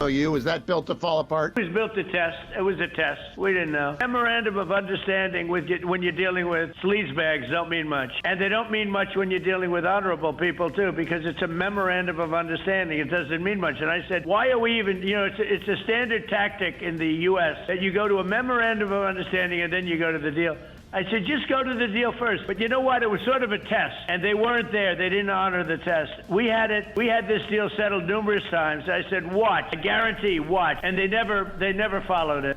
Was that built to fall apart? It was built to test. It was a test. We didn't know. Memorandum of understanding when you're dealing with sleazebags don't mean much. And they don't mean much when you're dealing with honorable people too, because it's a memorandum of understanding. It doesn't mean much. And I said, why are we even, it's a standard tactic in the U.S. that you go to a memorandum of understanding and then you go to the deal. I said, just go to the deal first. But you know what? It was sort of a test. And they weren't there. They didn't honor the test. We had it. We had this deal settled numerous times. I said, watch. I guarantee, watch. And they never followed it.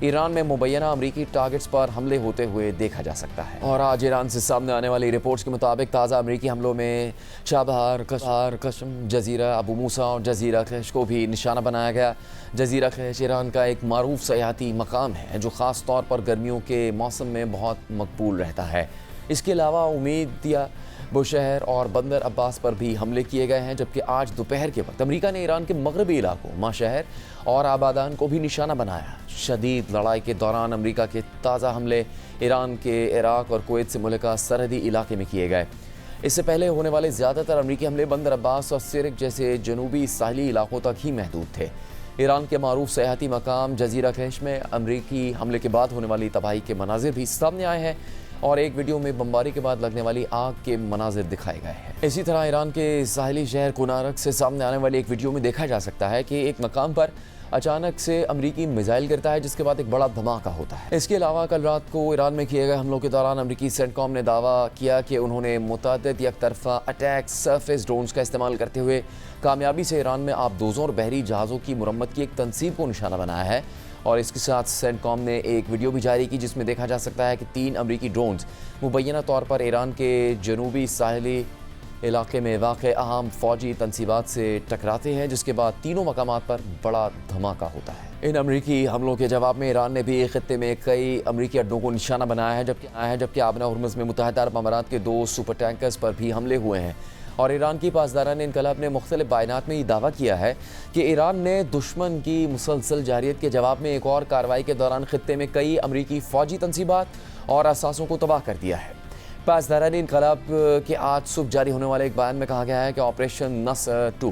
Iran میں مبینہ امریکی targets پر حملے ہوتے ہوئے دیکھا جا سکتا ہے۔ اور آج ایران سے سامنے آنے والی رپورٹس کے مطابق تازہ امریکی حملوں میں چابہار، قشم، جزیرہ ابو موسیٰ اور جزیرہ خیش کو بھی نشانہ بنایا گیا۔ جزیرہ خیش ایران کا ایک معروف سیاحتی مقام ہے جو خاص طور پر گرمیوں کے موسم میں بہت مقبول رہتا ہے۔ اس کے علاوہ امیدیہ، بوشہر اور بندر عباس پر بھی حملے کیے گئے ہیں، جبکہ آج دوپہر کے وقت امریکہ نے ایران کے مغربی علاقوں ماشہر اور آبادان کو بھی نشانہ بنایا۔ شدید لڑائی کے دوران امریکہ کے تازہ حملے ایران کے عراق اور کویت سے ملکہ سرحدی علاقے میں کیے گئے۔ اس سے پہلے ہونے والے زیادہ تر امریکی حملے بندر عباس اور سرک جیسے جنوبی ساحلی علاقوں تک ہی محدود تھے۔ ایران کے معروف سیاحتی مقام جزیرہ خیش میں امریکی حملے کے بعد ہونے والی تباہی کے مناظر بھی سامنے آئے ہیں اور ایک ویڈیو میں بمباری کے بعد لگنے والی آگ کے مناظر دکھائے گئے ہیں۔ اسی طرح ایران کے ساحلی شہر کونارک سے سامنے آنے والی ایک ویڈیو میں دیکھا جا سکتا ہے کہ ایک مقام پر اچانک سے امریکی میزائل گرتا ہے، جس کے بعد ایک بڑا دھماکہ ہوتا ہے۔ اس کے علاوہ کل رات کو ایران میں کیے گئے حملوں کے دوران امریکی سینٹ کام نے دعویٰ کیا کہ انہوں نے متعدد یک طرفہ اٹیک سرفیس ڈرونز کا استعمال کرتے ہوئے کامیابی سے ایران میں آبدوزوں اور بحری جہازوں کی مرمت کی ایک تنصیب کو نشانہ بنایا ہے۔ اور اس کے ساتھ سینٹ کام نے ایک ویڈیو بھی جاری کی جس میں دیکھا جا سکتا ہے کہ 3 امریکی ڈرونز مبینہ طور پر ایران کے جنوبی ساحلی علاقے میں واقع اہم فوجی تنصیبات سے ٹکراتے ہیں، جس کے بعد تینوں مقامات پر بڑا دھماکہ ہوتا ہے۔ ان امریکی حملوں کے جواب میں ایران نے بھی خطے میں کئی امریکی اڈوں کو نشانہ بنایا ہے، جبکہ آبنہ ہرمز میں متحدہ عرب امارات کے 2 سپر ٹینکرز پر بھی حملے ہوئے ہیں۔ اور ایران کی پاسداران انقلاب نے مختلف بیانات میں یہ دعویٰ کیا ہے کہ ایران نے دشمن کی مسلسل جارحیت کے جواب میں ایک اور کارروائی کے دوران خطے میں کئی امریکی فوجی تنصیبات اور اثاثوں کو تباہ کر دیا ہے۔ پاسداران انقلاب کے آج صبح جاری ہونے والے ایک بیان میں کہا گیا ہے کہ آپریشن نصر 2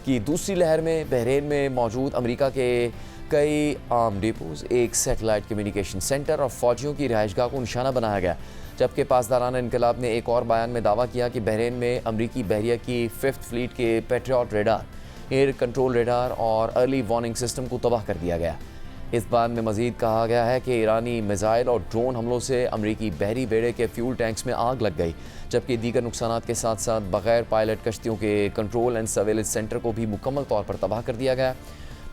کی دوسری لہر میں بحرین میں موجود امریکہ کے کئی عام ڈیپوز، ایک سیٹلائٹ کمیونیکیشن سینٹر اور فوجیوں کی رہائش گاہ کو نشانہ بنایا گیا، جبکہ پاسداران انقلاب نے ایک اور بیان میں دعویٰ کیا کہ بحرین میں امریکی بحریہ کی 5th فلیٹ کے Patriot radar, error control radar اور ارلی وارننگ سسٹم کو تباہ کر دیا گیا۔ اس بیان میں مزید کہا گیا ہے کہ ایرانی میزائل اور ڈرون حملوں سے امریکی بحری بیڑے کے فیول ٹینکس میں آگ لگ گئی، جبکہ دیگر نقصانات کے ساتھ ساتھ بغیر پائلٹ کشتیوں کے کنٹرول اینڈ سرویلنس سینٹر کو بھی مکمل طور پر تباہ کر دیا گیا۔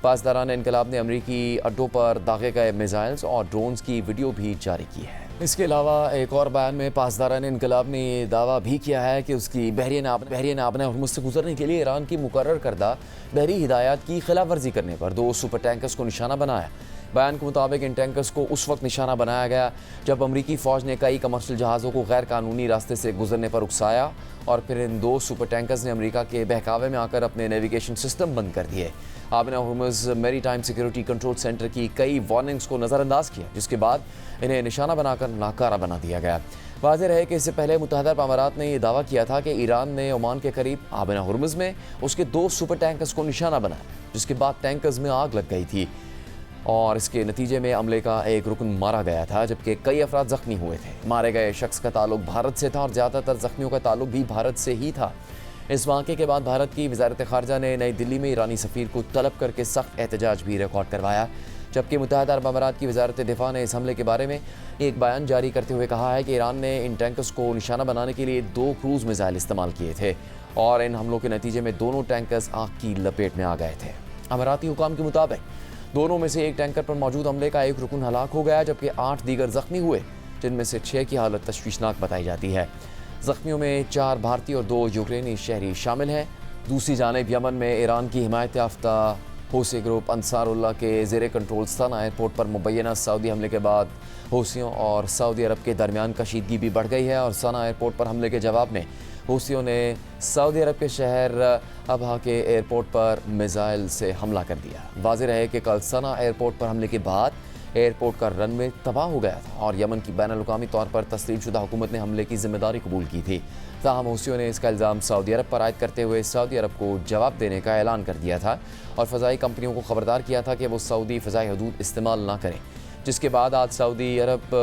پاسداران انقلاب نے امریکی اڈوں پر داغے گئے میزائلز اور ڈرونز کی ویڈیو بھی جاری کی ہے۔ اس کے علاوہ ایک اور بیان میں پاسداران انقلاب نے یہ دعویٰ بھی کیا ہے کہ اس کی بحرین آبنہ ہرمز سے گزرنے کے لیے ایران کی مقرر کردہ بحری ہدایات کی خلاف ورزی کرنے پر 2 سپر ٹینکرز کو نشانہ بنایا۔ بیان کے مطابق ان ٹینکرز کو اس وقت نشانہ بنایا گیا جب امریکی فوج نے کئی کمرشل جہازوں کو غیر قانونی راستے سے گزرنے پر اکسایا اور پھر ان 2 سپر ٹینکرز نے امریکہ کے بہکاوے میں آ کر اپنے نیویگیشن سسٹم بند کر دیے۔ آبنہ ہرمز میری ٹائم سیکیورٹی کنٹرول سینٹر کی کئی وارننگز کو نظر انداز کیا، جس کے بعد انہیں نشانہ بنا کر ناکارہ بنا دیا گیا۔ واضح رہے کہ اس سے پہلے متحدہ عرب امارات نے یہ دعویٰ کیا تھا کہ ایران نے عمان کے قریب آبنہ ہرمز میں اس کے 2 سپر ٹینکرز کو نشانہ بنایا، جس کے بعد ٹینکرز میں آگ لگ گئی تھی اور اس کے نتیجے میں عملے کا ایک رکن مارا گیا تھا، جبکہ کئی افراد زخمی ہوئے تھے۔ مارے گئے شخص کا تعلق بھارت سے تھا اور زیادہ تر زخمیوں کا تعلق بھی بھارت سے ہی تھا۔ اس واقعے کے بعد بھارت کی وزارت خارجہ نے نئی دلی میں ایرانی سفیر کو طلب کر کے سخت احتجاج بھی ریکارڈ کروایا، جبکہ متحدہ عرب امارات کی وزارت دفاع نے اس حملے کے بارے میں ایک بیان جاری کرتے ہوئے کہا ہے کہ ایران نے ان ٹینکرز کو نشانہ بنانے کے لیے 2 کروز میزائل استعمال کیے تھے اور ان حملوں کے نتیجے میں دونوں ٹینکرز آگ کی لپیٹ میں آ گئے تھے۔ اماراتی حکام کے مطابق دونوں میں سے ایک ٹینکر پر موجود عملے کا ایک رکن ہلاک ہو گیا، جبکہ 8 دیگر زخمی ہوئے، جن میں سے 6 کی حالت تشویشناک بتائی جاتی ہے۔ زخمیوں میں 4 بھارتی اور 2 یوکرینی شہری شامل ہیں۔ دوسری جانب یمن میں ایران کی حمایت یافتہ حوثی گروپ انصار اللہ کے زیر کنٹرول سنا ایئرپورٹ پر مبینہ سعودی حملے کے بعد حوثیوں اور سعودی عرب کے درمیان کشیدگی بھی بڑھ گئی ہے اور سنا ایئرپورٹ پر حملے کے جواب میں حوثیوں نے سعودی عرب کے شہر ابہا کے ایئرپورٹ پر میزائل سے حملہ کر دیا۔ واضح رہے کہ کل سنا ایئرپورٹ پر حملے کے بعد ایئرپورٹ کا رن وے تباہ ہو گیا تھا اور یمن کی بین الاقوامی طور پر تسلیم شدہ حکومت نے حملے کی ذمہ داری قبول کی تھی۔ تاہم حوثیوں نے اس کا الزام سعودی عرب پر عائد کرتے ہوئے سعودی عرب کو جواب دینے کا اعلان کر دیا تھا اور فضائی کمپنیوں کو خبردار کیا تھا کہ وہ سعودی فضائی حدود استعمال نہ کریں، جس کے بعد آج سعودی عرب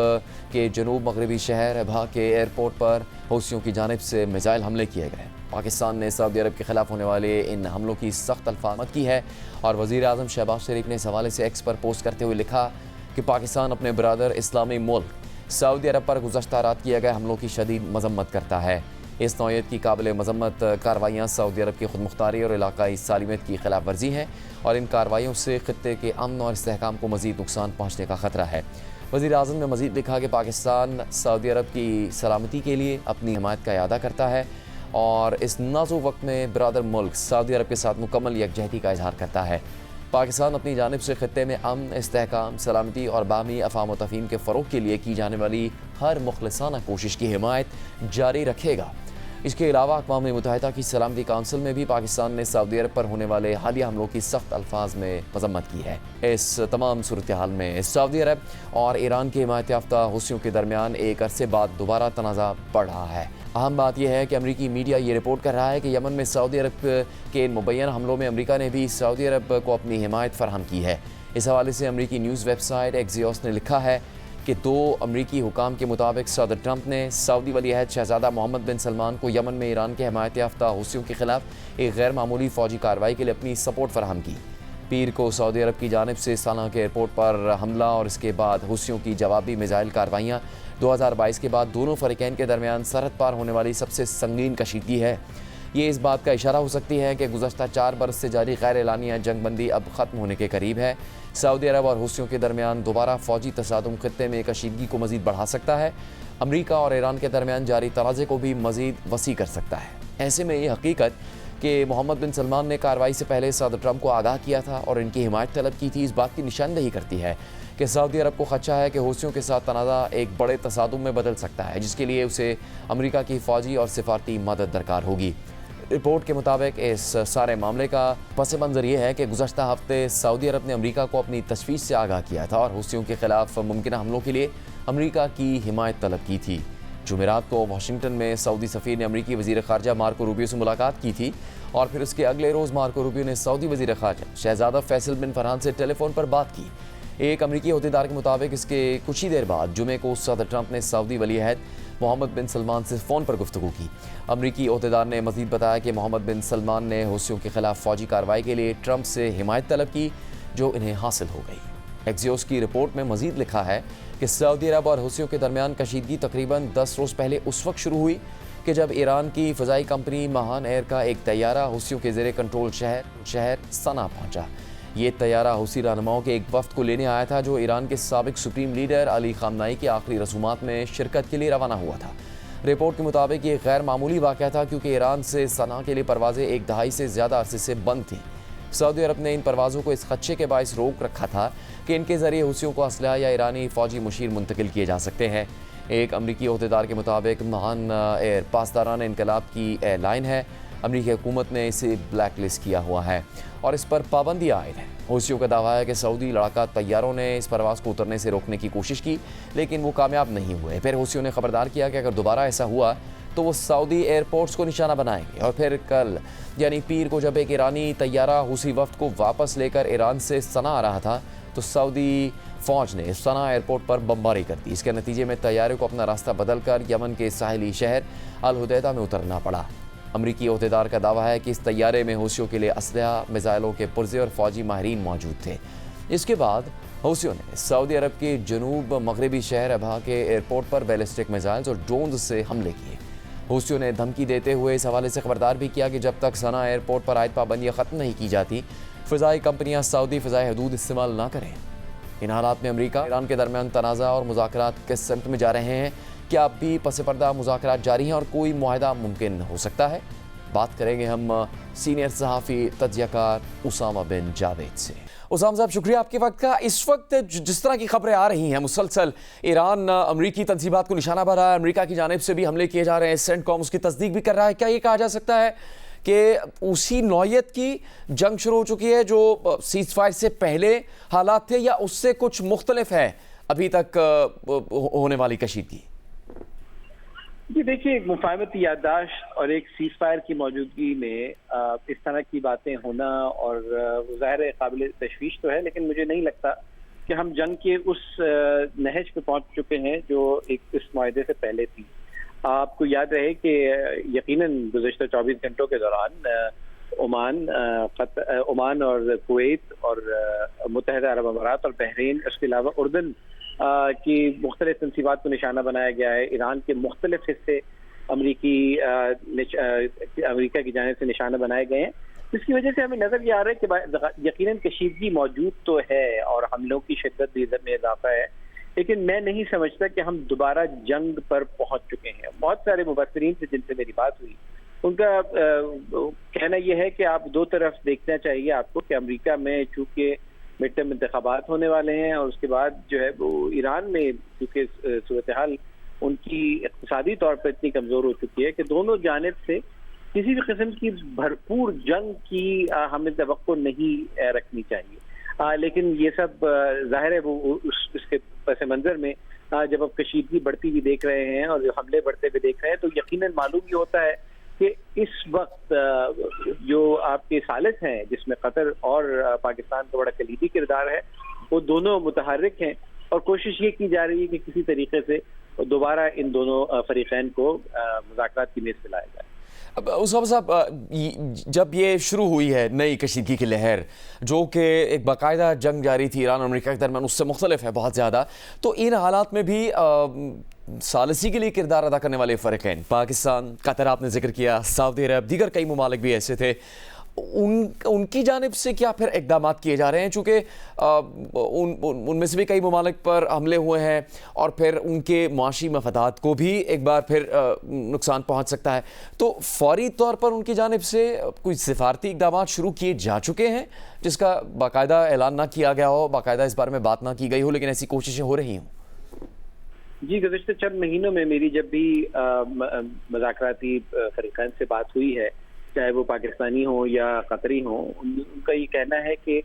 کے جنوب مغربی شہر ابہا کے ایئرپورٹ پر حوثیوں کی جانب سے میزائل حملے کیے گئے۔ پاکستان نے سعودی عرب کے خلاف ہونے والے ان حملوں کی سخت الفاظ کی ہے اور وزیر اعظم شہباز شریف نے اس حوالے سے ایکس پر پوسٹ کرتے ہوئے لکھا کہ پاکستان اپنے برادر اسلامی ملک سعودی عرب پر گزشتہ رات کیے گئے حملوں کی شدید مذمت کرتا ہے۔ اس نوعیت کی قابل مذمت کارروائیاں سعودی عرب کی خود مختاری اور علاقائی سالمیت کی خلاف ورزی ہیں اور ان کارروائیوں سے خطے کے امن اور استحکام کو مزید نقصان پہنچنے کا خطرہ ہے۔ وزیر اعظم نے مزید لکھا کہ پاکستان سعودی عرب کی سلامتی کے لیے اپنی حمایت کا اعادہ کرتا ہے اور اس نازک وقت میں برادر ملک سعودی عرب کے ساتھ مکمل یکجہتی کا اظہار کرتا ہے۔ پاکستان اپنی جانب سے خطے میں امن، استحکام، سلامتی اور باہمی افہام و تفہیم کے فروغ کے لیے کی جانے والی ہر مخلصانہ کوشش کی حمایت جاری رکھے گا۔ اس کے علاوہ اقوام متحدہ کی سلامتی کونسل میں بھی پاکستان نے سعودی عرب پر ہونے والے حالیہ حملوں کی سخت الفاظ میں مذمت کی ہے۔ اس تمام صورتحال میں سعودی عرب اور ایران کے حمایت یافتہ حوثیوں کے درمیان ایک عرصے بعد دوبارہ تنازع بڑھ رہا ہے۔ اہم بات یہ ہے کہ امریکی میڈیا یہ رپورٹ کر رہا ہے کہ یمن میں سعودی عرب کے ان مبینہ حملوں میں امریکہ نے بھی سعودی عرب کو اپنی حمایت فراہم کی ہے۔ اس حوالے سے امریکی نیوز ویب سائٹ ایکزیوس نے لکھا ہے کہ 2 امریکی حکام کے مطابق صدر ٹرمپ نے سعودی ولی عہد شہزادہ محمد بن سلمان کو یمن میں ایران کے حمایت یافتہ حوثیوں کے خلاف ایک غیر معمولی فوجی کارروائی کے لیے اپنی سپورٹ فراہم کی۔ پیر کو سعودی عرب کی جانب سے سانحہ کے ایئرپورٹ پر حملہ اور اس کے بعد حوثیوں کی جوابی میزائل کارروائیاں 2022 کے بعد دونوں فریقین کے درمیان سرحد پار ہونے والی سب سے سنگین کشیدگی ہے۔ یہ اس بات کا اشارہ ہو سکتی ہے کہ گزشتہ 4 برس سے جاری غیر اعلانیہ جنگ بندی اب ختم ہونے کے قریب ہے۔ سعودی عرب اور حوثیوں کے درمیان دوبارہ فوجی تصادم خطے میں کشیدگی کو مزید بڑھا سکتا ہے، امریکہ اور ایران کے درمیان جاری تنازع کو بھی مزید وسیع کر سکتا ہے۔ ایسے میں یہ حقیقت کہ محمد بن سلمان نے کارروائی سے پہلے صدر ٹرمپ کو آگاہ کیا تھا اور ان کی حمایت طلب کی تھی، اس بات کی نشاندہی کرتی ہے کہ سعودی عرب کو خدشہ ہے کہ حوثیوں کے ساتھ تنازع ایک بڑے تصادم میں بدل سکتا ہے، جس کے لیے اسے امریکہ کی فوجی اور سفارتی مدد درکار ہوگی۔ رپورٹ کے مطابق اس سارے معاملے کا پس منظر یہ ہے کہ گزشتہ ہفتے سعودی عرب نے امریکہ کو اپنی تشویش سے آگاہ کیا تھا اور حوثیوں کے خلاف ممکنہ حملوں کے لیے امریکہ کی حمایت طلب کی تھی۔ جمعرات کو واشنگٹن میں سعودی سفیر نے امریکی وزیر خارجہ مارکو روبیو سے ملاقات کی تھی اور پھر اس کے اگلے روز مارکو روبیو نے سعودی وزیر خارجہ شہزادہ فیصل بن فرحان سے ٹیلی فون پر بات کی۔ ایک امریکی عہدیدار کے مطابق اس کے کچھ ہی دیر بعد جمعے کو صدر ٹرمپ نے سعودی ولی عہد محمد بن سلمان سے فون پر گفتگو کی۔ امریکی عہدیدار نے مزید بتایا کہ محمد بن سلمان نے حوثیوں کے خلاف فوجی کارروائی کے لیے ٹرمپ سے حمایت طلب کی، جو انہیں حاصل ہو گئی۔ ایکزیوس کی رپورٹ میں مزید لکھا ہے کہ سعودی عرب اور حوثیوں کے درمیان کشیدگی تقریباً 10 روز پہلے اس وقت شروع ہوئی کہ جب ایران کی فضائی کمپنی مہان ایئر کا ایک طیارہ حوثیوں کے زیر کنٹرول شہر صنعا پہنچا۔ یہ طیارہ حوثی رہنماؤں کے ایک وفد کو لینے آیا تھا جو ایران کے سابق سپریم لیڈر علی خامنائی کے آخری رسومات میں شرکت کے لیے روانہ ہوا تھا۔ رپورٹ کے مطابق یہ غیر معمولی واقعہ تھا کیونکہ ایران سے صنعا کے لیے پروازیں 1 دہائی سے زیادہ عرصے سے بند تھیں۔ سعودی عرب نے ان پروازوں کو اس خدشے کے باعث روک رکھا تھا کہ ان کے ذریعے حوثیوں کو اسلحہ یا ایرانی فوجی مشیر منتقل کیے جا سکتے ہیں۔ ایک امریکی عہدیدار کے مطابق مہان ایئر پاسداران انقلاب کی ایئر لائن ہے۔ امریکی حکومت نے اسے بلیک لسٹ کیا ہوا ہے اور اس پر پابندی عائد ہے۔ حوثیوں کا دعویٰ ہے کہ سعودی لڑاکا طیاروں نے اس پرواز کو اترنے سے روکنے کی کوشش کی لیکن وہ کامیاب نہیں ہوئے۔ پھر حوثیوں نے خبردار کیا کہ اگر دوبارہ ایسا ہوا تو وہ سعودی ایئرپورٹس کو نشانہ بنائیں گے اور پھر کل یعنی پیر کو جب ایک ایرانی طیارہ حوثی وفد کو واپس لے کر ایران سے صنعا آ رہا تھا تو سعودی فوج نے صنعا ایئرپورٹ پر بمباری کر دی۔ اس کے نتیجے میں طیارے کو اپنا راستہ بدل کر یمن کے ساحلی شہر الحدیدہ میں اترنا پڑا۔ امریکی عہدیدار کا دعویٰ ہے کہ اس طیارے میں حوثیوں کے لیے اسلحہ، میزائلوں کے پرزے اور فوجی ماہرین موجود تھے۔ اس کے بعد حوثیوں نے سعودی عرب کے جنوب مغربی شہر ابہا کے ایئرپورٹ پر بیلسٹک میزائلز اور ڈرونز سے حملے کیے۔ حوثیوں نے دھمکی دیتے ہوئے اس حوالے سے خبردار بھی کیا کہ جب تک صنعا ایئرپورٹ پر عائد پابندیاں ختم نہیں کی جاتی فضائی کمپنیاں سعودی فضائی حدود استعمال نہ کریں۔ ان حالات میں امریکہ ایران کے درمیان تنازع اور مذاکرات کس سمت میں جا رہے ہیں؟ کیا اب بھی پس پردہ مذاکرات جاری ہیں اور کوئی معاہدہ ممکن ہو سکتا ہے؟ بات کریں گے ہم سینئر صحافی تجزیہ کار اسامہ بن جاوید سے۔ اسامہ صاحب شکریہ آپ کے وقت کا۔ اس وقت جس طرح کی خبریں آ رہی ہیں مسلسل ایران امریکی تنصیبات کو نشانہ بنا رہا ہے، امریکہ کی جانب سے بھی حملے کیے جا رہے ہیں، سینٹ کام اس کی تصدیق بھی کر رہا ہے، کیا یہ کہا جا سکتا ہے کہ اسی نوعیت کی جنگ شروع ہو چکی ہے جو سیز فائر سے پہلے حالات تھے یا اس سے کچھ مختلف ہے ابھی تک ہونے والی کشیدگی؟ جی دیکھیے، ایک مفاہمتی یادداشت اور ایک سیز فائر کی موجودگی میں اس طرح کی باتیں ہونا اور ظاہر قابل تشویش تو ہے، لیکن مجھے نہیں لگتا کہ ہم جنگ کے اس نہج پہ پہنچ چکے ہیں جو ایک اس معاہدے سے پہلے تھی۔ آپ کو یاد رہے کہ یقیناً گزشتہ 24 گھنٹوں کے دوران عمان اور کویت اور متحدہ عرب امارات اور بحرین، اس کے علاوہ اردن کی مختلف تنصیبات کو نشانہ بنایا گیا ہے۔ ایران کے مختلف حصے امریکہ کی جانب سے نشانہ بنائے گئے ہیں، جس کی وجہ سے ہمیں نظر یہ آ رہا ہے کہ یقیناً کشیدگی موجود تو ہے اور حملوں کی شدت بھی میں اضافہ ہے، لیکن میں نہیں سمجھتا کہ ہم دوبارہ جنگ پر پہنچ چکے ہیں۔ بہت سارے مبصرین سے جن سے میری بات ہوئی، ان کا کہنا یہ ہے کہ آپ دو طرف دیکھنا چاہیے آپ کو، کہ امریکہ میں چونکہ مڈ ٹرم انتخابات ہونے والے ہیں اور اس کے بعد جو ہے وہ ایران میں چونکہ صورتحال ان کی اقتصادی طور پر اتنی کمزور ہو چکی ہے کہ دونوں جانب سے کسی بھی قسم کی بھرپور جنگ کی ہمیں توقع نہیں رکھنی چاہیے، لیکن یہ سب ظاہر ہے وہ اس کے پس منظر میں جب اب کشیدگی بڑھتی ہوئی دیکھ رہے ہیں اور حملے بڑھتے ہوئے دیکھ رہے ہیں تو یقیناً معلوم یہ ہوتا ہے کہ اس وقت جو آپ کے ثالث ہیں جس میں قطر اور پاکستان کا بڑا کلیدی کردار ہے، وہ دونوں متحرک ہیں اور کوشش یہ کی جا رہی ہے کہ کسی طریقے سے دوبارہ ان دونوں فریقین کو مذاکرات کی میز پہ لایا جائے۔ اسامہ صاحب، جب یہ شروع ہوئی ہے نئی کشیدگی کی لہر جو کہ ایک باقاعدہ جنگ جاری تھی ایران اور امریکہ کے درمیان، اس سے مختلف ہے بہت زیادہ، تو ان حالات میں بھی ثالثی کے لیے کردار ادا کرنے والے فریقین پاکستان، قطر آپ نے ذکر کیا، سعودی عرب، دیگر کئی ممالک بھی ایسے تھے، ان کی جانب سے کیا پھر اقدامات کیے جا رہے ہیں؟ چونکہ ان میں سے بھی کئی ممالک پر حملے ہوئے ہیں اور پھر ان کے معاشی مفادات کو بھی ایک بار پھر نقصان پہنچ سکتا ہے، تو فوری طور پر ان کی جانب سے کوئی سفارتی اقدامات شروع کیے جا چکے ہیں جس کا باقاعدہ اعلان نہ کیا گیا ہو، باقاعدہ اس بارے میں بات نہ کی گئی ہو، لیکن ایسی کوششیں ہو رہی ہوں؟ جی، گزشتہ چند مہینوں میں میری جب بھی مذاکراتی فریقین سے بات ہوئی ہے، چاہے وہ پاکستانی ہوں یا قطری ہوں، ان کا یہ کہنا ہے کہ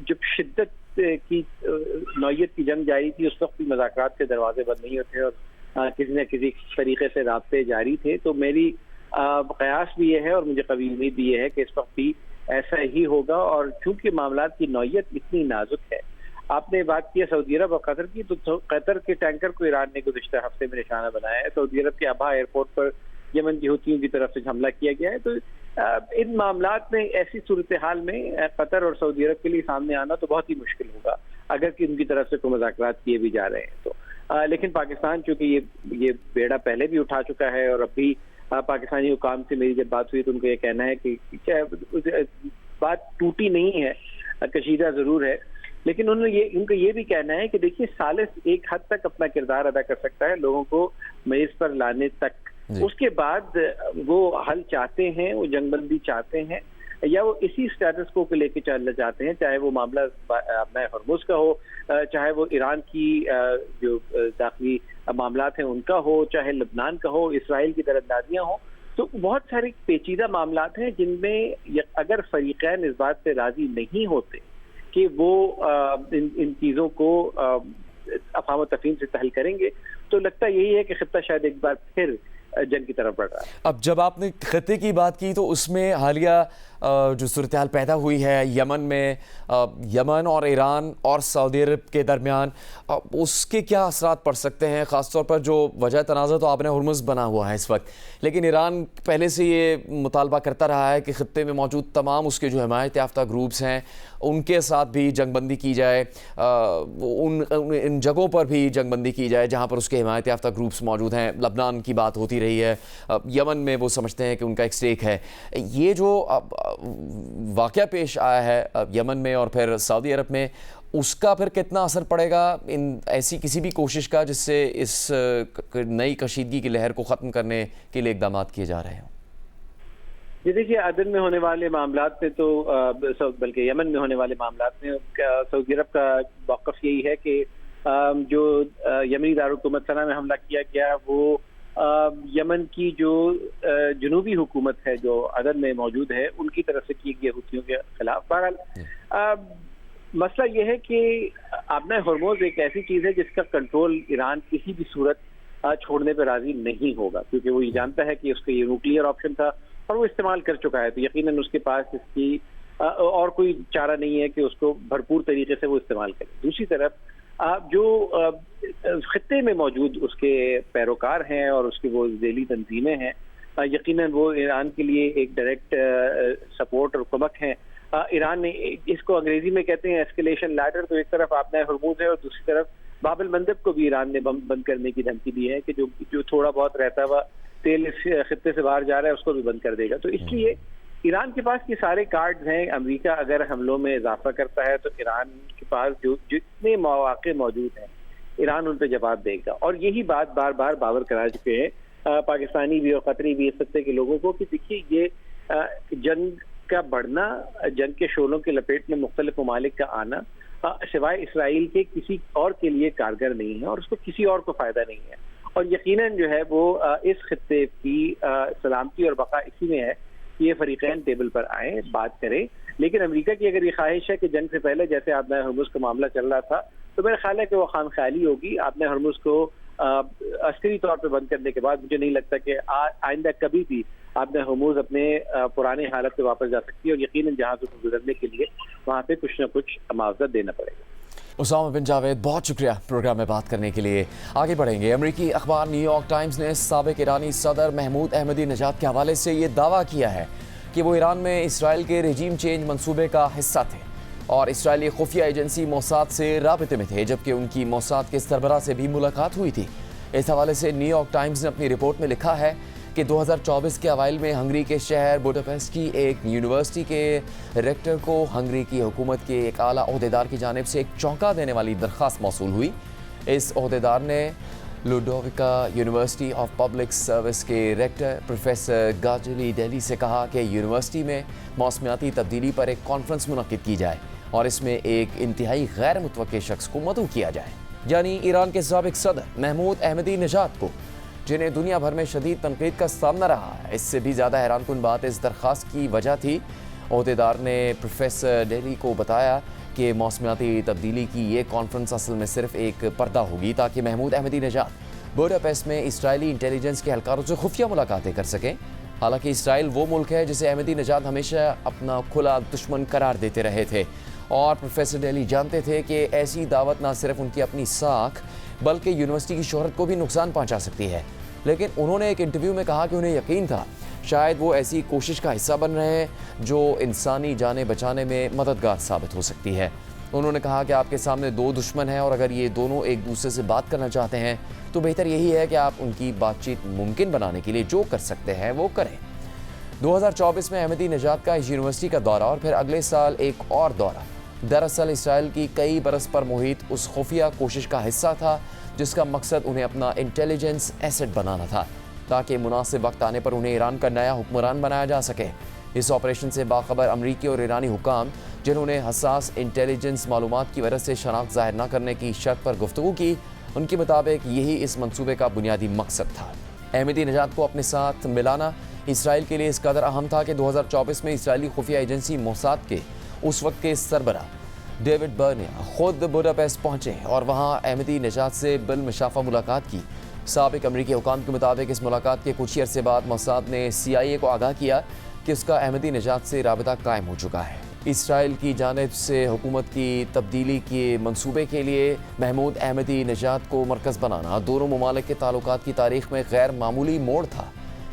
جب شدت کی نوعیت کی جنگ جاری تھی اس وقت بھی مذاکرات کے دروازے بند نہیں ہوتے اور کسی نہ کسی طریقے سے رابطے جاری تھے، تو میری قیاس بھی یہ ہے اور مجھے قوی امید بھی یہ ہے کہ اس وقت بھی ایسا ہی ہوگا، اور چونکہ معاملات کی نوعیت اتنی نازک ہے۔ آپ نے بات کی سعودی عرب اور قطر کی، تو قطر کے ٹینکر کو ایران نے گزشتہ ہفتے میں نشانہ بنایا ہے، سعودی عرب کے ابہا ایئرپورٹ پر یمن کی حوثیوں کی طرف سے حملہ کیا گیا ہے، تو ان معاملات میں ایسی صورتحال میں قطر اور سعودی عرب کے لیے سامنے آنا تو بہت ہی مشکل ہوگا اگر کہ ان کی طرف سے کوئی مذاکرات کیے بھی جا رہے ہیں تو۔ لیکن پاکستان چونکہ یہ بیڑا پہلے بھی اٹھا چکا ہے، اور اب بھی پاکستانی حکام سے میری جب بات ہوئی تو ان کو یہ کہنا ہے کہ بات ٹوٹی نہیں ہے، کشیدہ ضرور ہے، لیکن ان کا یہ بھی کہنا ہے کہ دیکھیے ثالث ایک حد تک اپنا کردار ادا کر سکتا ہے لوگوں کو میز پر لانے تک، اس کے بعد وہ حل چاہتے ہیں، وہ جنگ بندی چاہتے ہیں، یا وہ اسی سٹیٹس کو لے کے چلنا چاہتے ہیں، چاہے وہ معاملہ اپنا ہرمز کا ہو، چاہے وہ ایران کی جو داخلی معاملات ہیں ان کا ہو، چاہے لبنان کا ہو، اسرائیل کی طرفداریاں ہوں، تو بہت سارے پیچیدہ معاملات ہیں جن میں اگر فریقین اس بات سے راضی نہیں ہوتے کہ وہ ان چیزوں کو افہام و تفہیم سے حل کریں گے، تو لگتا یہی ہے کہ خطہ شاید ایک بار پھر جنگ کی طرف بڑھ رہا ہے۔ اب جب آپ نے خطے کی بات کی تو اس میں حالیہ جو صورتحال پیدا ہوئی ہے یمن میں، یمن اور ایران اور سعودی عرب کے درمیان، اس کے کیا اثرات پڑ سکتے ہیں؟ خاص طور پر جو وجہ تنازع تو آپ نے ہرمز بنا ہوا ہے اس وقت، لیکن ایران پہلے سے یہ مطالبہ کرتا رہا ہے کہ خطے میں موجود تمام اس کے جو حمایت یافتہ گروپس ہیں ان کے ساتھ بھی جنگ بندی کی جائے، ان جگہوں پر بھی جنگ بندی کی جائے جہاں پر اس کے حمایت یافتہ گروپس موجود ہیں۔ لبنان کی بات ہوتی رہی ہے، یمن میں وہ سمجھتے ہیں کہ ان کا ایک سٹیک ہے۔ یہ جو واقعہ پیش آیا ہے یمن میں اور پھر سعودی عرب میں، اس کا پھر کتنا اثر پڑے گا ان ایسی کسی بھی کوشش کا جس سے اس نئی کشیدگی کی لہر کو ختم کرنے کے لیے اقدامات کیے جا رہے ہیں؟ یہ دیکھیے، عدن میں ہونے والے معاملات میں تو بلکہ یمن میں ہونے والے معاملات میں سعودی عرب کا موقف یہی ہے کہ جو یمنی دارالحکومت صنعا میں حملہ کیا گیا وہ یمن کی جو جنوبی حکومت ہے جو عدن میں موجود ہے ان کی طرف سے کیے گئے حوثیوں کے خلاف۔ بہرحال مسئلہ یہ ہے کہ آبنۂ ہرمز ایک ایسی چیز ہے جس کا کنٹرول ایران کسی بھی صورت چھوڑنے پہ راضی نہیں ہوگا، کیونکہ وہ یہ جانتا ہے کہ اس کا یہ نیوکلیئر آپشن تھا اور وہ استعمال کر چکا ہے، تو یقیناً اس کے پاس اس کی اور کوئی چارہ نہیں ہے کہ اس کو بھرپور طریقے سے وہ استعمال کرے۔ دوسری طرف جو خطے میں موجود اس کے پیروکار ہیں اور اس کی وہ ذیلی تنظیمیں ہیں، یقیناً وہ ایران کے لیے ایک ڈائریکٹ سپورٹ اور کمک ہیں۔ ایران نے اس کو انگریزی میں کہتے ہیں ایسکیلیشن لیڈر، تو ایک طرف آبنۂ ہرمز ہے اور دوسری طرف باب المندب کو بھی ایران نے بند کرنے کی دھمکی دی ہے کہ جو تھوڑا بہت رہتا ہوا تیل اس خطے سے باہر جا رہا ہے اس کو بھی بند کر دے گا. تو اس لیے ایران کے پاس یہ سارے کارڈز ہیں. امریکہ اگر حملوں میں اضافہ کرتا ہے تو ایران کے پاس جو جتنے مواقع موجود ہیں ایران ان پہ جواب دے گا. اور یہی بات بار بار باور کرا چکے ہیں پاکستانی بھی اور قطری بھی اس خطے کے لوگوں کو کہ دیکھیے یہ جنگ کا بڑھنا, جنگ کے شعلوں کے لپیٹ میں مختلف ممالک کا آنا سوائے اسرائیل کے کسی اور کے لیے کارگر نہیں ہے اور اس کو کسی اور کو فائدہ نہیں ہے. اور یقیناً جو ہے وہ اس خطے کی سلامتی اور بقا اسی میں ہے کہ یہ فریقین ٹیبل پر آئیں, بات کریں. لیکن امریکہ کی اگر یہ خواہش ہے کہ جنگ سے پہلے جیسے آبنائے ہرمز کا معاملہ چل رہا تھا تو میرا خیال ہے کہ وہ خام خیالی ہوگی. آبنائے ہرمز کو عسکری طور پہ بند کرنے کے بعد مجھے نہیں لگتا کہ آئندہ کبھی بھی آبنائے ہرمز اپنے پرانے حالت پہ واپس جا سکتی ہے اور یقیناً جہازوں کو گزرنے کے لیے وہاں پہ کچھ نہ کچھ معاوضہ دینا پڑے گا. اسامہ بن جاوید, بہت شکریہ پروگرام میں بات کرنے کے لیے. آگے بڑھیں گے. امریکی اخبار نیو یارک ٹائمز نے سابق ایرانی صدر محمود احمدی نژاد کے حوالے سے یہ دعویٰ کیا ہے کہ وہ ایران میں اسرائیل کے رجیم چینج منصوبے کا حصہ تھے اور اسرائیلی خفیہ ایجنسی موساد سے رابطے میں تھے, جبکہ ان کی موساد کے سربراہ سے بھی ملاقات ہوئی تھی. اس حوالے سے نیو یارک ٹائمز نے اپنی رپورٹ میں لکھا ہے کہ 2024 کے اوائل میں ہنگری کے شہر بوڈاپیسٹ کی ایک یونیورسٹی کے ریکٹر کو ہنگری کی حکومت کے ایک اعلیٰ عہدیدار کی جانب سے ایک چونکا دینے والی درخواست موصول ہوئی. اس عہدیدار نے لوڈوویکا یونیورسٹی آف پبلک سروس کے ریکٹر پروفیسر گاجلی ڈیلی سے کہا کہ یونیورسٹی میں موسمیاتی تبدیلی پر ایک کانفرنس منعقد کی جائے اور اس میں ایک انتہائی غیر متوقع شخص کو مدعو کیا جائے, یعنی ایران کے سابق صدر محمود احمدی نژاد کو, جنہیں دنیا بھر میں شدید تنقید کا سامنا رہا ہے. اس سے بھی زیادہ حیران کن بات اس درخواست کی وجہ تھی. عہدیدار نے پروفیسر ڈیلی کو بتایا کہ موسمیاتی تبدیلی کی یہ کانفرنس اصل میں صرف ایک پردہ ہوگی تاکہ محمود احمدی نژاد بوڈاپیسٹ میں اسرائیلی انٹیلیجنس کے اہلکاروں سے خفیہ ملاقاتیں کر سکیں. حالانکہ اسرائیل وہ ملک ہے جسے احمدی نژاد ہمیشہ اپنا کھلا دشمن قرار دیتے رہے تھے اور پروفیسر ڈیلی جانتے تھے کہ ایسی دعوت نہ صرف ان کی اپنی ساکھ بلکہ یونیورسٹی کی شہرت کو بھی نقصان پہنچا سکتی ہے. لیکن انہوں نے ایک انٹرویو میں کہا کہ انہیں یقین تھا شاید وہ ایسی کوشش کا حصہ بن رہے ہیں جو انسانی جانیں بچانے میں مددگار ثابت ہو سکتی ہے. انہوں نے کہا کہ آپ کے سامنے دو دشمن ہیں اور اگر یہ دونوں ایک دوسرے سے بات کرنا چاہتے ہیں تو بہتر یہی ہے کہ آپ ان کی بات چیت ممکن بنانے کے لیے جو کر سکتے ہیں وہ کریں. 2024 میں احمدی نژاد کا اس یونیورسٹی کا دورہ اور پھر اگلے سال ایک اور دورہ دراصل اسرائیل کی کئی برس پر محیط اس خفیہ کوشش کا حصہ تھا جس کا مقصد انہیں اپنا انٹیلیجنس ایسٹ بنانا تھا تاکہ مناسب وقت آنے پر انہیں ایران کا نیا حکمران بنایا جا سکے. اس آپریشن سے باخبر امریکی اور ایرانی حکام جنہوں نے حساس انٹیلیجنس معلومات کی وجہ سے شناخت ظاہر نہ کرنے کی شرط پر گفتگو کی, ان کے مطابق یہی اس منصوبے کا بنیادی مقصد تھا. احمدی نژاد کو اپنے ساتھ ملانا اسرائیل کے لیے اس قدر اہم تھا کہ 2024 میں اسرائیلی خفیہ ایجنسی موساد کے اس وقت کے سربراہ ڈیوڈ برنیا خود بوڈاپیسٹ پہنچے اور وہاں احمدی نژاد سے بالمشافہ ملاقات کی. سابق امریکی حکام کے مطابق اس ملاقات کے کچھ ہی عرصے بعد موساد نے CIA کو آگاہ کیا کہ اس کا احمدی نژاد سے رابطہ قائم ہو چکا ہے. اسرائیل کی جانب سے حکومت کی تبدیلی کے منصوبے کے لیے محمود احمدی نژاد کو مرکز بنانا دونوں ممالک کے تعلقات کی تاریخ میں غیر معمولی موڑ تھا.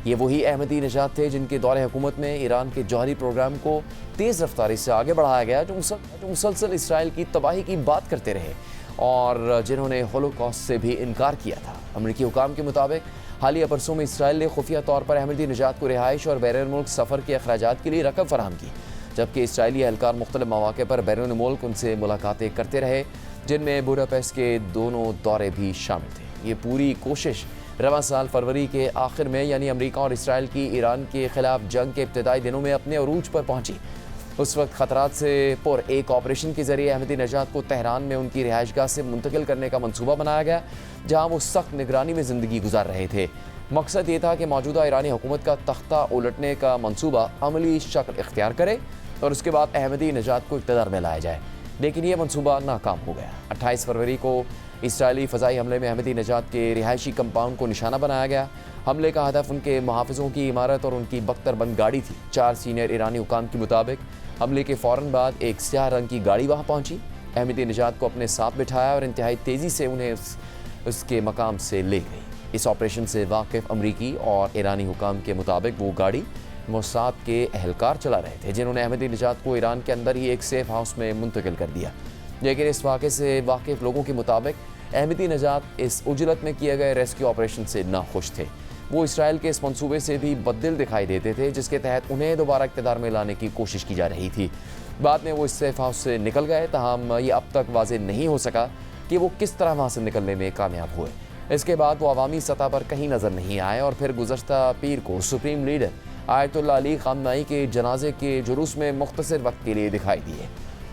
یہ وہی احمدی نژاد تھے جن کے دور حکومت میں ایران کے جوہری پروگرام کو تیز رفتاری سے آگے بڑھایا گیا, جو مسلسل اسرائیل کی تباہی کی بات کرتے رہے اور جنہوں نے ہولوکاسٹ سے بھی انکار کیا تھا. امریکی حکام کے مطابق حالیہ برسوں میں اسرائیل نے خفیہ طور پر احمدی نژاد کو رہائش اور بیرون ملک سفر کے اخراجات کے لیے رقم فراہم کی, جبکہ اسرائیلی اہلکار مختلف مواقع پر بیرون ملک ان سے ملاقاتیں کرتے رہے جن میں بوڈاپیسٹ کے دونوں دورے بھی شامل تھے. یہ پوری کوشش رواں سال فروری کے آخر میں یعنی امریکہ اور اسرائیل کی ایران کے خلاف جنگ کے ابتدائی دنوں میں اپنے عروج پر پہنچی. اس وقت خطرات سے پر ایک آپریشن کے ذریعے احمدی نژاد کو تہران میں ان کی رہائش گاہ سے منتقل کرنے کا منصوبہ بنایا گیا جہاں وہ سخت نگرانی میں زندگی گزار رہے تھے. مقصد یہ تھا کہ موجودہ ایرانی حکومت کا تختہ الٹنے کا منصوبہ عملی شکل اختیار کرے اور اس کے بعد احمدی نژاد کو اقتدار میں لایا جائے, لیکن یہ منصوبہ ناکام ہو گیا. 28 فروری کو اسرائیلی فضائی حملے میں احمدی نژاد کے رہائشی کمپاؤنڈ کو نشانہ بنایا گیا. حملے کا ہدف ان کے محافظوں کی عمارت اور ان کی بختر بند گاڑی تھی. 4 سینئر ایرانی حکام کے مطابق حملے کے فوراً بعد ایک سیاہ رنگ کی گاڑی وہاں پہنچی, احمدی نژاد کو اپنے ساتھ بٹھایا اور انتہائی تیزی سے انہیں اس کے مقام سے لے گئی. اس آپریشن سے واقف امریکی اور ایرانی حکام کے مطابق وہ گاڑی موساد کے اہلکار چلا رہے تھے جنہوں نے احمدی نژاد کو ایران کے اندر ہی ایک سیف ہاؤس میں منتقل کر دیا. لیکن اس واقعے سے واقف لوگوں کے مطابق احمدی نژاد اس اجلت میں کیے گئے ریسکیو آپریشن سے ناخوش تھے. وہ اسرائیل کے اس منصوبے سے بھی بددل دکھائی دیتے تھے جس کے تحت انہیں دوبارہ اقتدار میں لانے کی کوشش کی جا رہی تھی۔ بعد میں وہ اس سیف ہاؤس سے نکل گئے، تاہم یہ اب تک واضح نہیں ہو سکا کہ وہ کس طرح وہاں سے نکلنے میں کامیاب ہوئے۔ اس کے بعد وہ عوامی سطح پر کہیں نظر نہیں آئے اور پھر گزشتہ پیر کو سپریم لیڈر آیت اللہ علی خامنائی کے جنازے کے جلوس میں مختصر وقت کے لیے دکھائی دیے۔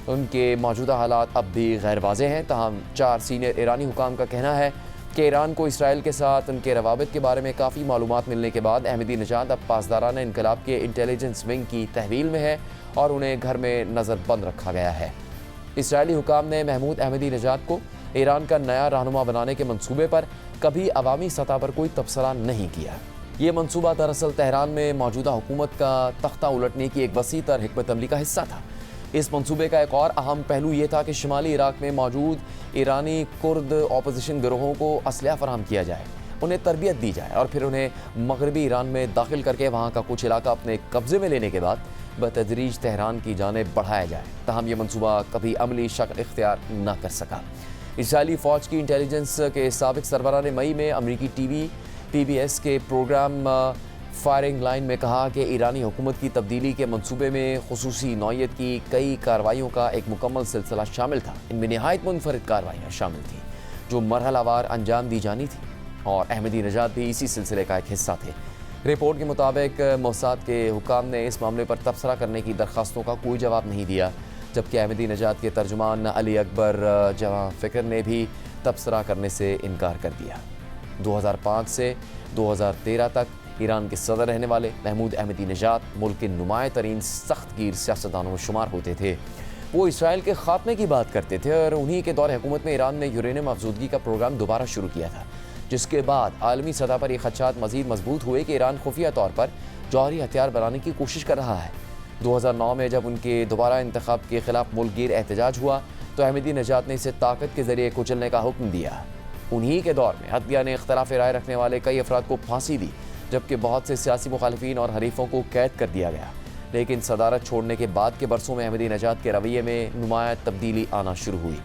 ان کے موجودہ حالات اب بھی غیر واضح ہیں، تاہم 4 سینئر ایرانی حکام کا کہنا ہے کہ ایران کو اسرائیل کے ساتھ ان کے روابط کے بارے میں کافی معلومات ملنے کے بعد احمدی نژاد اب پاسدارانہ انقلاب کے انٹیلیجنس ونگ کی تحویل میں ہے اور انہیں گھر میں نظر بند رکھا گیا ہے۔ اسرائیلی حکام نے محمود احمدی نژاد کو ایران کا نیا رہنما بنانے کے منصوبے پر کبھی عوامی سطح پر کوئی تبصرہ نہیں کیا۔ یہ منصوبہ دراصل تہران میں موجودہ حکومت کا تختہ الٹنے کی ایک وسیع تر حکمت عملی کا حصہ تھا۔ اس منصوبے کا ایک اور اہم پہلو یہ تھا کہ شمالی عراق میں موجود ایرانی کرد اپوزیشن گروہوں کو اسلحہ فراہم کیا جائے، انہیں تربیت دی جائے اور پھر انہیں مغربی ایران میں داخل کر کے وہاں کا کچھ علاقہ اپنے قبضے میں لینے کے بعد بتدریج تہران کی جانب بڑھایا جائے، تاہم یہ منصوبہ کبھی عملی شکل اختیار نہ کر سکا۔ اسرائیلی فوج کی انٹیلیجنس کے سابق سربراہ نے مئی میں امریکی ٹی وی PBS کے پروگرام فائرنگ لائن میں کہا کہ ایرانی حکومت کی تبدیلی کے منصوبے میں خصوصی نوعیت کی کئی کارروائیوں کا ایک مکمل سلسلہ شامل تھا۔ ان میں نہایت منفرد کارروائیاں شامل تھیں جو مرحلہ وار انجام دی جانی تھی اور احمدی نژاد بھی اسی سلسلے کا ایک حصہ تھے۔ رپورٹ کے مطابق موساد کے حکام نے اس معاملے پر تبصرہ کرنے کی درخواستوں کا کوئی جواب نہیں دیا، جبکہ احمدی نژاد کے ترجمان علی اکبر جواں فکر نے بھی تبصرہ کرنے سے انکار کر دیا۔ 2005 سے 2013 تک ایران کے صدر رہنے والے محمود احمدی نژاد ملک کے نمایاں ترین سخت گیر سیاستدانوں میں شمار ہوتے تھے۔ وہ اسرائیل کے خاتمے کی بات کرتے تھے اور انہی کے دور حکومت میں ایران نے یورینیم افزودگی کا پروگرام دوبارہ شروع کیا تھا، جس کے بعد عالمی سطح پر یہ خدشات مزید مضبوط ہوئے کہ ایران خفیہ طور پر جوہری ہتھیار بنانے کی کوشش کر رہا ہے۔ 2009 میں جب ان کے دوبارہ انتخاب کے خلاف ملک گیر احتجاج ہوا تو احمدی نژاد نے اسے طاقت کے ذریعے کچلنے کا حکم دیا۔ انہی کے دور میں عدلیہ نے اختلاف رائے رکھنے والے کئی افراد کو پھانسی دی، جبکہ بہت سے سیاسی مخالفین اور حریفوں کو قید کر دیا گیا۔ لیکن صدارت چھوڑنے کے بعد کے برسوں میں احمدی نژاد کے رویے میں نمایاں تبدیلی آنا شروع ہوئی۔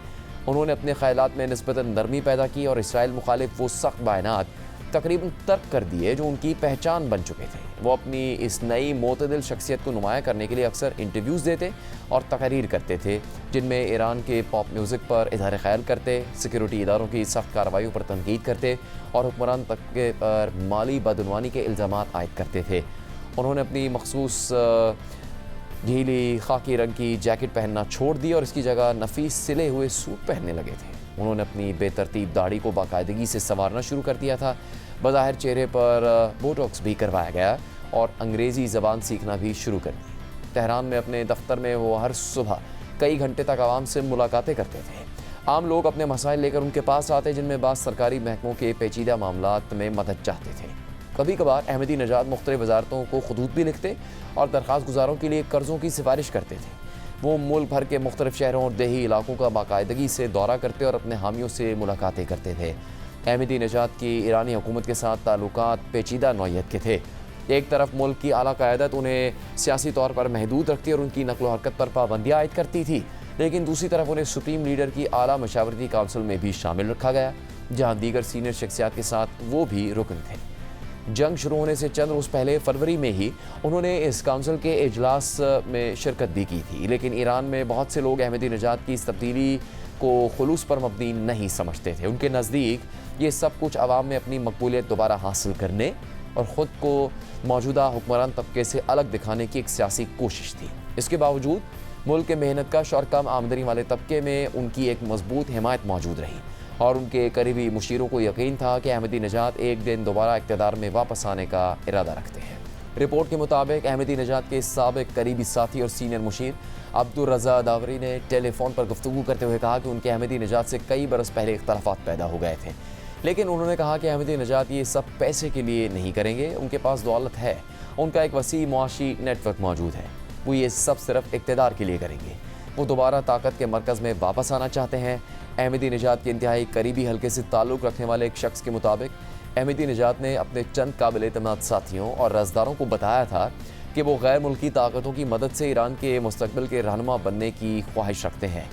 انہوں نے اپنے خیالات میں نسبتاً نرمی پیدا کی اور اسرائیل مخالف وہ سخت بیانات تقریباً ترک کر دیے جو ان کی پہچان بن چکے تھے۔ وہ اپنی اس نئی معتدل شخصیت کو نمایاں کرنے کے لیے اکثر انٹرویوز دیتے اور تقاریر کرتے تھے، جن میں ایران کے پاپ میوزک پر اظہار خیال کرتے، سیکیورٹی اداروں کی سخت کارروائیوں پر تنقید کرتے اور حکمران طبقے پر مالی بدعنوانی کے الزامات عائد کرتے تھے۔ انہوں نے اپنی مخصوص ڈھیلی خاکی رنگ کی جیکٹ پہننا چھوڑ دی اور اس کی جگہ نفیس سلے ہوئے سوٹ پہننے لگے تھے۔ انہوں نے اپنی بے ترتیب داڑھی کو باقاعدگی سے سنوارنا شروع کر دیا تھا۔ بظاہر چہرے پر بوٹوکس بھی کروایا گیا اور انگریزی زبان سیکھنا بھی شروع کر دی۔ تہران میں اپنے دفتر میں وہ ہر صبح کئی گھنٹے تک عوام سے ملاقاتیں کرتے تھے۔ عام لوگ اپنے مسائل لے کر ان کے پاس آتے، جن میں بعض سرکاری محکموں کے پیچیدہ معاملات میں مدد چاہتے تھے۔ کبھی کبھار احمدی نژاد مختلف وزارتوں کو خطوط بھی لکھتے اور درخواست گزاروں کے لیے قرضوں کی سفارش کرتے تھے۔ وہ ملک بھر کے مختلف شہروں اور دیہی علاقوں کا باقاعدگی سے دورہ کرتے اور اپنے حامیوں سے ملاقاتیں کرتے تھے۔ احمدی نژاد کی ایرانی حکومت کے ساتھ تعلقات پیچیدہ نوعیت کے تھے۔ ایک طرف ملک کی اعلیٰ قیادت انہیں سیاسی طور پر محدود رکھتی اور ان کی نقل و حرکت پر پابندیاں عائد کرتی تھی، لیکن دوسری طرف انہیں سپریم لیڈر کی اعلیٰ مشاورتی کونسل میں بھی شامل رکھا گیا، جہاں دیگر سینئر شخصیات کے ساتھ وہ بھی رکن تھے۔ جنگ شروع ہونے سے چند روز پہلے فروری میں ہی انہوں نے اس کونسل کے اجلاس میں شرکت بھی کی تھی، لیکن ایران میں بہت سے لوگ احمدی نژاد کی اس تبدیلی کو خلوص پر مبنی نہیں سمجھتے تھے۔ ان کے نزدیک یہ سب کچھ عوام میں اپنی مقبولیت دوبارہ حاصل کرنے اور خود کو موجودہ حکمران طبقے سے الگ دکھانے کی ایک سیاسی کوشش تھی۔ اس کے باوجود ملک کے محنت کش اور کم آمدنی والے طبقے میں ان کی ایک مضبوط حمایت موجود رہی اور ان کے قریبی مشیروں کو یقین تھا کہ احمدی نژاد ایک دن دوبارہ اقتدار میں واپس آنے کا ارادہ رکھتے ہیں۔ رپورٹ کے مطابق احمدی نژاد کے سابق قریبی ساتھی اور سینئر مشیر عبدالرضا داوری نے ٹیلی فون پر گفتگو کرتے ہوئے کہا کہ ان کے احمدی نژاد سے کئی برس پہلے اختلافات پیدا ہو گئے تھے، لیکن انہوں نے کہا کہ احمدی نژاد یہ سب پیسے کے لیے نہیں کریں گے، ان کے پاس دولت ہے، ان کا ایک وسیع معاشی نیٹ ورک موجود ہے، وہ یہ سب صرف اقتدار کے لیے کریں گے۔ وہ دوبارہ طاقت کے مرکز میں واپس آنا چاہتے ہیں۔ احمدی نژاد کے انتہائی قریبی حلقے سے تعلق رکھنے والے ایک شخص کے مطابق احمدی نژاد نے اپنے چند قابل اعتماد ساتھیوں اور رازداروں کو بتایا تھا کہ وہ غیر ملکی طاقتوں کی مدد سے ایران کے مستقبل کے رہنما بننے کی خواہش رکھتے ہیں۔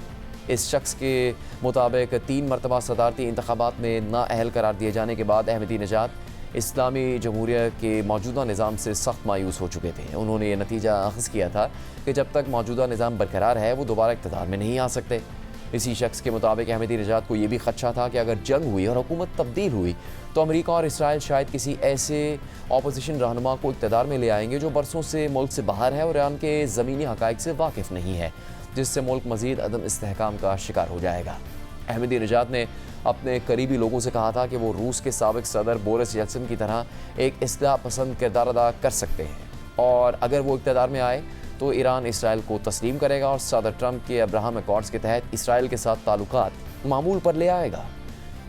اس شخص کے مطابق 3 مرتبہ صدارتی انتخابات میں نااہل قرار دیے جانے کے بعد احمدی نژاد اسلامی جمہوریہ کے موجودہ نظام سے سخت مایوس ہو چکے تھے۔ انہوں نے یہ نتیجہ اخذ کیا تھا کہ جب تک موجودہ نظام برقرار ہے وہ دوبارہ اقتدار میں نہیں آ سکتے۔ اسی شخص کے مطابق احمدی نژاد کو یہ بھی خدشہ تھا کہ اگر جنگ ہوئی اور حکومت تبدیل ہوئی تو امریکہ اور اسرائیل شاید کسی ایسے اپوزیشن رہنما کو اقتدار میں لے آئیں گے جو برسوں سے ملک سے باہر ہے اور ایران کے زمینی حقائق سے واقف نہیں ہے، جس سے ملک مزید عدم استحکام کا شکار ہو جائے گا۔ احمدی نژاد نے اپنے قریبی لوگوں سے کہا تھا کہ وہ روس کے سابق صدر بورس یلتسن کی طرح ایک اصلاح پسند کردار ادا کر سکتے ہیں، اور اگر وہ اقتدار میں آئے تو ایران اسرائیل کو تسلیم کرے گا اور صدر ٹرمپ کے ابراہم ایکارڈز کے تحت اسرائیل کے ساتھ تعلقات معمول پر لے آئے گا۔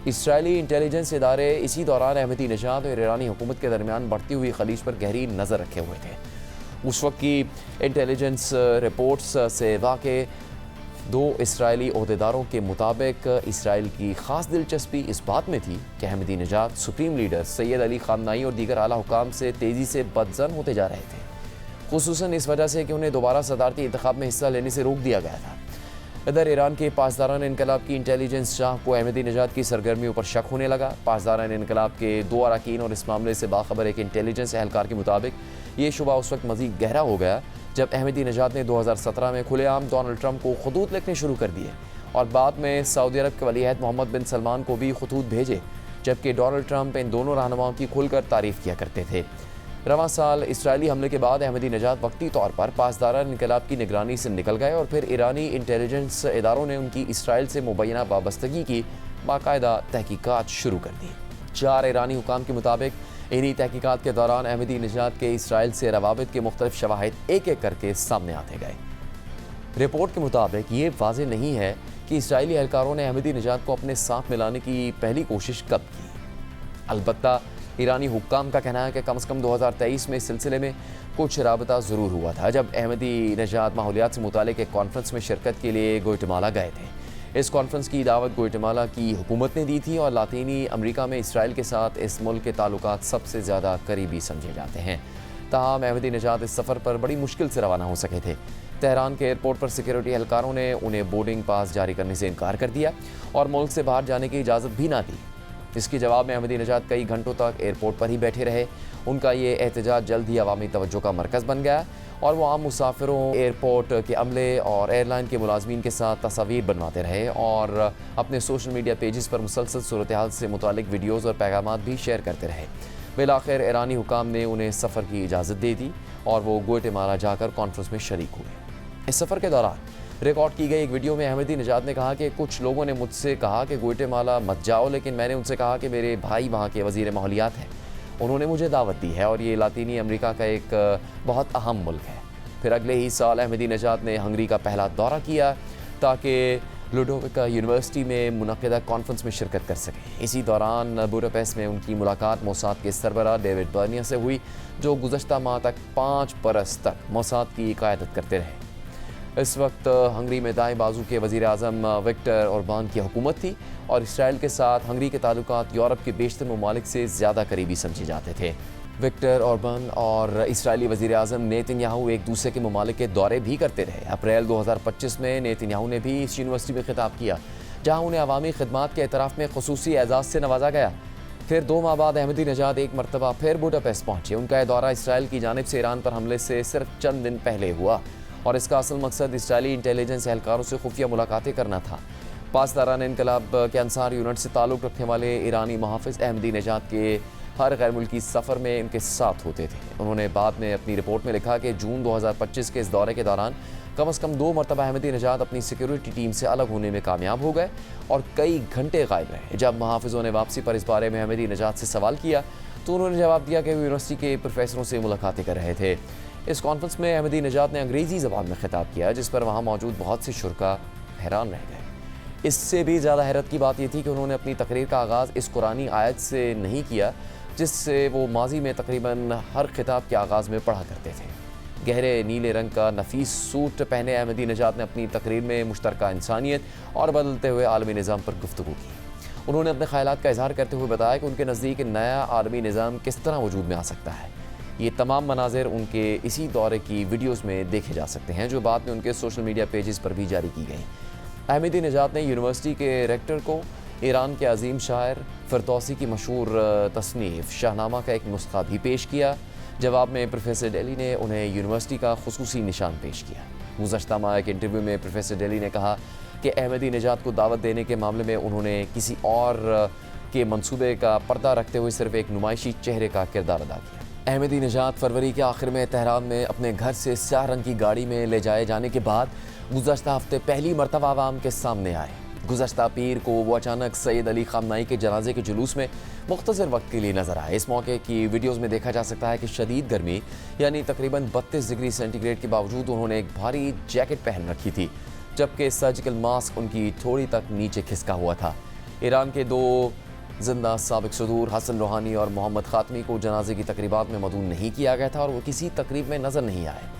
اسرائیلی انٹیلیجنس ادارے اسی دوران احمدی نژاد اور ایرانی حکومت کے درمیان بڑھتی ہوئی خلیج پر گہری نظر رکھے ہوئے تھے۔ اس وقت کی انٹیلیجنس رپورٹس سے واقع دو اسرائیلی عہدیداروں کے مطابق اسرائیل کی خاص دلچسپی اس بات میں تھی کہ احمدی نژاد سپریم لیڈر سید علی خامنائی اور دیگر اعلیٰ حکام سے تیزی سے بدظن ہوتے جا رہے تھے، خصوصاً اس وجہ سے کہ انہیں دوبارہ صدارتی انتخاب میں حصہ لینے سے روک دیا گیا تھا۔ ادھر ایران کے پاسداران انقلاب کی انٹیلیجنس شاہ کو احمدی نژاد کی سرگرمیوں پر شک ہونے لگا۔ پاسداران انقلاب کے دو اراکین اور اس معاملے سے باخبر ایک انٹیلیجنس اہلکار کے مطابق یہ شبہ اس وقت مزید گہرا ہو گیا جب احمدی نژاد نے 2017 میں کھلے عام ڈونلڈ ٹرمپ کو خطوط لکھنے شروع کر دیے اور بعد میں سعودی عرب کے ولی عہد محمد بن سلمان کو بھی خطوط بھیجے، جبکہ ڈونلڈ ٹرمپ ان دونوں رہنماؤں کی کھل کر تعریف کیا کرتے تھے۔ رواں سال اسرائیلی حملے کے بعد احمدی نژاد وقتی طور پر پاسداران انقلاب کی نگرانی سے نکل گئے اور پھر ایرانی انٹیلیجنس اداروں نے ان کی اسرائیل سے مبینہ وابستگی کی باقاعدہ تحقیقات شروع کر دی۔ 4 ایرانی حکام کے مطابق انہی تحقیقات کے دوران احمدی نژاد کے اسرائیل سے روابط کے مختلف شواہد ایک ایک کر کے سامنے آتے گئے۔ رپورٹ کے مطابق یہ واضح نہیں ہے کہ اسرائیلی اہلکاروں نے احمدی نژاد کو اپنے ساتھ ملانے کی پہلی کوشش کب کی۔ البتہ ایرانی حکام کا کہنا ہے کہ کم از کم 2023 میں اس سلسلے میں کچھ رابطہ ضرور ہوا تھا جب احمدی نژاد ماحولیات سے متعلق ایک کانفرنس میں شرکت کے لیے گوئٹمالا گئے تھے۔ اس کانفرنس کی دعوت گوئٹمالا کی حکومت نے دی تھی اور لاطینی امریکہ میں اسرائیل کے ساتھ اس ملک کے تعلقات سب سے زیادہ قریبی سمجھے جاتے ہیں۔ تاہم احمدی نژاد اس سفر پر بڑی مشکل سے روانہ ہو سکے تھے۔ تہران کے ایئرپورٹ پر سیکیورٹی اہلکاروں نے انہیں بورڈنگ پاس جاری کرنے سے انکار کر دیا اور ملک سے باہر جانے کی اجازت بھی نہ دی۔ اس کے جواب میں احمدی نژاد کئی گھنٹوں تک ایئرپورٹ پر ہی بیٹھے رہے۔ ان کا یہ احتجاج جلد ہی عوامی توجہ کا مرکز بن گیا اور وہ عام مسافروں، ایئرپورٹ کے عملے اور ایئر لائن کے ملازمین کے ساتھ تصاویر بنواتے رہے اور اپنے سوشل میڈیا پیجز پر مسلسل صورتحال سے متعلق ویڈیوز اور پیغامات بھی شیئر کرتے رہے۔ بالآخر ایرانی حکام نے انہیں سفر کی اجازت دے دی اور وہ گوئٹمالا جا کر کانفرنس میں شریک ہوئے۔ اس سفر کے دوران ریکارڈ کی گئی ایک ویڈیو میں احمدی نژاد نے کہا کہ کچھ لوگوں نے مجھ سے کہا کہ گوئٹمالا مت جاؤ، لیکن میں نے ان سے کہا کہ میرے بھائی وہاں کے وزیر ماحولیات ہیں، انہوں نے مجھے دعوت دی ہے اور یہ لاطینی امریکہ کا ایک بہت اہم ملک ہے۔ پھر اگلے ہی سال احمدی نژاد نے ہنگری کا پہلا دورہ کیا تاکہ لوڈوویکا یونیورسٹی میں منعقدہ کانفرنس میں شرکت کر سکیں۔ اسی دوران بوڈاپیسٹ میں ان کی ملاقات موساد کے سربراہ ڈیوڈ برنیا سے ہوئی، جو گزشتہ ماہ تک 5 برس تک موساد کی قیادت کرتے رہے۔ اس وقت ہنگری میں دائیں بازو کے وزیر اعظم وکٹر اوربان کی حکومت تھی اور اسرائیل کے ساتھ ہنگری کے تعلقات یورپ کے بیشتر ممالک سے زیادہ قریبی سمجھے جاتے تھے۔ وکٹر اوربان اور اسرائیلی وزیر اعظم نیتن یاہو ایک دوسرے کے ممالک کے دورے بھی کرتے رہے۔ اپریل 2025 میں نیتن یاہو نے بھی اس یونیورسٹی میں خطاب کیا جہاں انہیں عوامی خدمات کے اعتراف میں خصوصی اعزاز سے نوازا گیا۔ پھر 2 ماہ بعد احمدی نژاد ایک مرتبہ پھر بوڈاپیسٹ پہنچے۔ ان کا یہ دورہ اسرائیل کی جانب سے ایران پر حملے سے صرف چند دن پہلے ہوا اور اس کا اصل مقصد اسرائیلی انٹیلیجنس اہلکاروں سے خفیہ ملاقاتیں کرنا تھا۔ پاسداران انقلاب کے انصار یونٹ سے تعلق رکھنے والے ایرانی محافظ احمدی نژاد کے ہر غیر ملکی سفر میں ان کے ساتھ ہوتے تھے۔ انہوں نے بعد میں اپنی رپورٹ میں لکھا کہ جون 2025 کے اس دورے کے دوران کم از کم 2 مرتبہ احمدی نژاد اپنی سیکیورٹی ٹیم سے الگ ہونے میں کامیاب ہو گئے اور کئی گھنٹے غائب رہے۔ جب محافظوں نے واپسی پر اس بارے میں احمدی نژاد سے سوال کیا تو انہوں نے جواب دیا کہ وہ یونیورسٹی کے پروفیسروں سے ملاقاتیں کر رہے تھے۔ اس کانفرنس میں احمدی نژاد نے انگریزی زبان میں خطاب کیا جس پر وہاں موجود بہت سے شرکاء حیران رہ گئے۔ اس سے بھی زیادہ حیرت کی بات یہ تھی کہ انہوں نے اپنی تقریر کا آغاز اس قرآنی آیت سے نہیں کیا جس سے وہ ماضی میں تقریباً ہر خطاب کے آغاز میں پڑھا کرتے تھے۔ گہرے نیلے رنگ کا نفیس سوٹ پہنے احمدی نژاد نے اپنی تقریر میں مشترکہ انسانیت اور بدلتے ہوئے عالمی نظام پر گفتگو کی۔ انہوں نے اپنے خیالات کا اظہار کرتے ہوئے بتایا کہ ان کے نزدیک نیا عالمی نظام کس طرح وجود میں آ سکتا ہے۔ یہ تمام مناظر ان کے اسی دورے کی ویڈیوز میں دیکھے جا سکتے ہیں جو بعد میں ان کے سوشل میڈیا پیجز پر بھی جاری کی گئیں۔ احمدی نژاد نے یونیورسٹی کے ریکٹر کو ایران کے عظیم شاعر فردوسی کی مشہور تصنیف شاہنامہ کا ایک نسخہ بھی پیش کیا۔ جواب میں پروفیسر ڈیلی نے انہیں یونیورسٹی کا خصوصی نشان پیش کیا۔ گزشتہ ماہ ایک انٹرویو میں پروفیسر ڈیلی نے کہا کہ احمدی نژاد کو دعوت دینے کے معاملے میں انہوں نے کسی اور کے منصوبے کا پردہ رکھتے ہوئے صرف ایک نمائشی چہرے کا کردار ادا کیا۔ احمدی نژاد فروری کے آخر میں تہران میں اپنے گھر سے سیاہ رنگ کی گاڑی میں لے جائے جانے کے بعد گزشتہ ہفتے پہلی مرتبہ عوام کے سامنے آئے۔ گزشتہ پیر کو وہ اچانک سید علی خامنائی کے جنازے کے جلوس میں مختصر وقت کے لیے نظر آئے۔ اس موقع کی ویڈیوز میں دیکھا جا سکتا ہے کہ شدید گرمی یعنی تقریباً 32 ڈگری سینٹی گریڈ کے باوجود انہوں نے ایک بھاری جیکٹ پہن رکھی تھی، جبکہ سرجیکل ماسک ان کی تھوڑی تک نیچے کھسکا ہوا تھا۔ ایران کے 2 زندہ سابق صدور حسن روحانی اور محمد خاتمی کو جنازے کی تقریبات میں مدعو نہیں کیا گیا تھا اور وہ کسی تقریب میں نظر نہیں آئے۔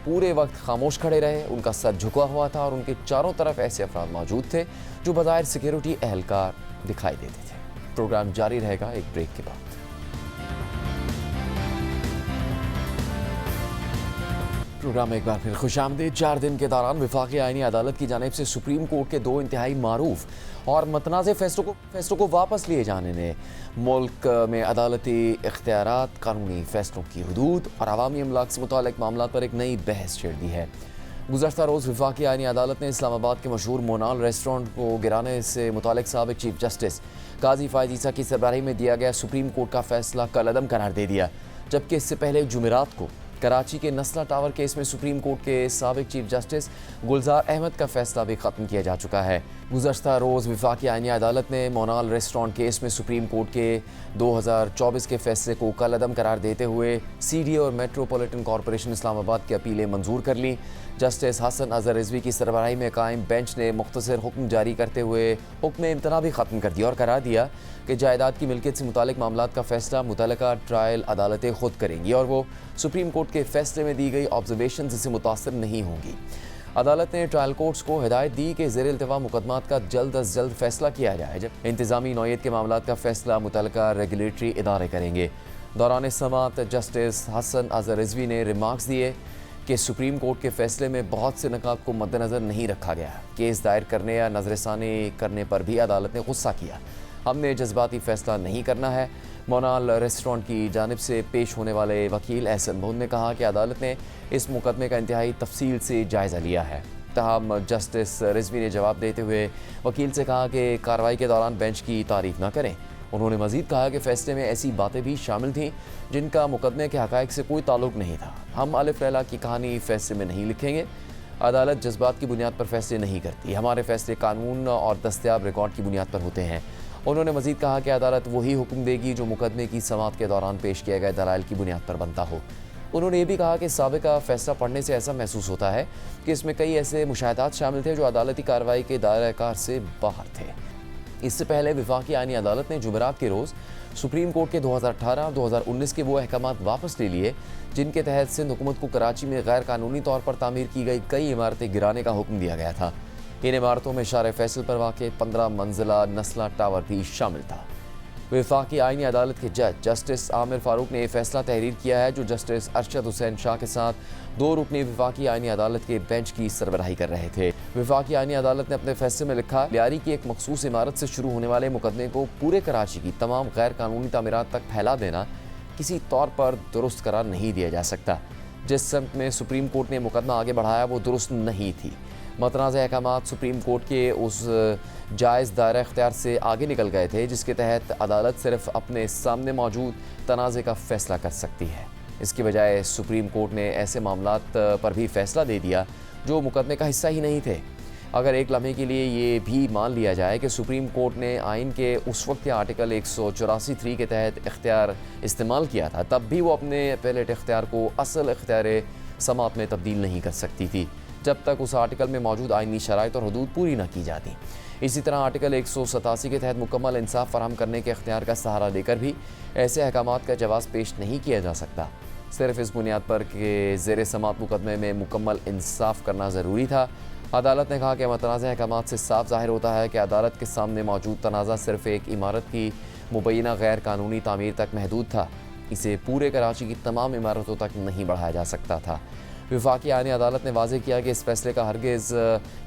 پورے وقت خاموش کھڑے رہے، ان کا سر جھکا ہوا تھا اور ان کے چاروں طرف ایسے افراد موجود تھے جو بظاہر سیکیورٹی اہلکار دکھائی دیتے تھے۔ پروگرام جاری رہے گا ایک بریک کے بعد۔ پروگرام ایک بار پھر خوش آمدید۔ 4 دن کے دوران وفاقی آئینی عدالت کی جانب سے سپریم کورٹ کے 2 انتہائی معروف اور متنازع فیصلوں کو واپس لیے جانے نے ملک میں عدالتی اختیارات، قانونی فیصلوں کی حدود اور عوامی املاک سے متعلق معاملات پر ایک نئی بحث چھیڑ دی ہے۔ گزشتہ روز وفاقی آئینی عدالت نے اسلام آباد کے مشہور مونال ریسٹورنٹ کو گرانے سے متعلق سابق چیف جسٹس قاضی فائز عیسیٰ کی سربراہی میں دیا گیا سپریم کورٹ کا فیصلہ کالعدم قرار دے دیا، جبکہ اس سے پہلے جمعرات کو کراچی کے نسلہ ٹاور کیس میں سپریم کورٹ کے سابق چیف جسٹس گلزار احمد کا فیصلہ بھی ختم کیا جا چکا ہے۔ گزشتہ روز وفاقی آئینی عدالت نے مونال ریسٹورنٹ کیس میں سپریم کورٹ کے 2024 کے فیصلے کو کالعدم قرار دیتے ہوئے سی ڈی اے اور میٹروپولیٹن کارپوریشن اسلام آباد کی اپیلیں منظور کر لیں۔ جسٹس حسن اظہر رضوی کی سربراہی میں قائم بینچ نے مختصر حکم جاری کرتے ہوئے حکم امتناع بھی ختم کر دیا اور قرار دیا کہ جائیداد کی ملکیت سے متعلق معاملات کا فیصلہ متعلقہ ٹرائل عدالتیں خود کریں گی اور وہ سپریم کورٹ کے فیصلے میں دی گئی آبزرویشنز سے متاثر نہیں ہوں گی۔ عدالت نے ٹرائل کورٹس کو ہدایت دی کہ زیر التوا مقدمات کا جلد از جلد فیصلہ کیا جائے، جب انتظامی نوعیت کے معاملات کا فیصلہ متعلقہ ریگولیٹری ادارے کریں گے۔ دوران سماعت جسٹس حسن اظہر رضوی نے ریمارکس دیے کہ سپریم کورٹ کے فیصلے میں بہت سے نکات کو مد نظر نہیں رکھا گیا۔ کیس دائر کرنے یا نظر ثانی کرنے پر بھی عدالت نے غصہ کیا۔ ہم نے جذباتی فیصلہ نہیں کرنا ہے۔ مونال ریسٹورنٹ کی جانب سے پیش ہونے والے وکیل احسن بہن نے کہا کہ عدالت نے اس مقدمے کا انتہائی تفصیل سے جائزہ لیا ہے۔ تاہم جسٹس رضوی نے جواب دیتے ہوئے وکیل سے کہا کہ کارروائی کے دوران بینچ کی تعریف نہ کریں۔ انہوں نے مزید کہا کہ فیصلے میں ایسی باتیں بھی شامل تھیں جن کا مقدمے کے حقائق سے کوئی تعلق نہیں تھا۔ ہم الف لیلا کی کہانی فیصلے میں نہیں لکھیں گے۔ عدالت جذبات کی بنیاد پر فیصلے نہیں کرتی، ہمارے فیصلے قانون اور دستیاب ریکارڈ کی بنیاد پر ہوتے ہیں۔ انہوں نے مزید کہا کہ عدالت وہی حکم دے گی جو مقدمے کی سماعت کے دوران پیش کیے گئے دلائل کی بنیاد پر بنتا ہو۔ انہوں نے یہ بھی کہا کہ سابقہ فیصلہ پڑھنے سے ایسا محسوس ہوتا ہے کہ اس میں کئی ایسے مشاہدات شامل تھے جو عدالتی کارروائی کے دائرہ کار سے باہر تھے۔ اس سے پہلے وفاقی آئینی عدالت نے جمعرات کے روز سپریم کورٹ کے 2018 اور 2019 کے وہ احکامات واپس لے لیے جن کے تحت سندھ حکومت کو کراچی میں غیر قانونی طور پر تعمیر کی گئی کئی عمارتیں گرانے کا حکم دیا گیا تھا۔ ان عمارتوں میں شارع فیصل پر واقع 15 منزلہ نسلہ ٹاور بھی شامل تھا۔ وفاقی آئینی عدالت کے جج جسٹس عامر فاروق نے یہ فیصلہ تحریر کیا ہے جو جسٹس ارشد حسین شاہ کے ساتھ 2 رکنی وفاقی آئینی عدالت کے بینچ کی سربراہی کر رہے تھے۔ وفاقی آئینی عدالت نے اپنے فیصلے میں لکھا، لیاری کی ایک مخصوص عمارت سے شروع ہونے والے مقدمے کو پورے کراچی کی تمام غیر قانونی تعمیرات تک پھیلا دینا کسی طور پر درست قرار نہیں دیا جا سکتا۔ جس سمت میں سپریم کورٹ نے مقدمہ آگے بڑھایا وہ درست نہیں تھی۔ متنازع احکامات سپریم کورٹ کے اس جائز دائرہ اختیار سے آگے نکل گئے تھے جس کے تحت عدالت صرف اپنے سامنے موجود تنازع کا فیصلہ کر سکتی ہے۔ اس کی بجائے سپریم کورٹ نے ایسے معاملات پر بھی فیصلہ دے دیا جو مقدمے کا حصہ ہی نہیں تھے۔ اگر ایک لمحے کے لیے یہ بھی مان لیا جائے کہ سپریم کورٹ نے آئین کے اس وقت کے آرٹیکل 184(3) کے تحت اختیار استعمال کیا تھا، تب بھی وہ اپنے اپیلیٹ اختیار کو اصل اختیار سماعت میں تبدیل نہیں کر سکتی تھی جب تک اس آرٹیکل میں موجود آئینی شرائط اور حدود پوری نہ کی جاتی۔ اسی طرح آرٹیکل 187 کے تحت مکمل انصاف فراہم کرنے کے اختیار کا سہارا لے کر بھی ایسے احکامات کا جواز پیش نہیں کیا جا سکتا، صرف اس بنیاد پر کہ زیر سماعت مقدمے میں مکمل انصاف کرنا ضروری تھا۔ عدالت نے کہا کہ متنازع احکامات سے صاف ظاہر ہوتا ہے کہ عدالت کے سامنے موجود تنازع صرف ایک عمارت کی مبینہ غیر قانونی تعمیر تک محدود تھا، اسے پورے کراچی کی تمام عمارتوں تک نہیں بڑھایا جا سکتا تھا۔ وفاقی آئینی عدالت نے واضح کیا کہ اس فیصلے کا ہرگز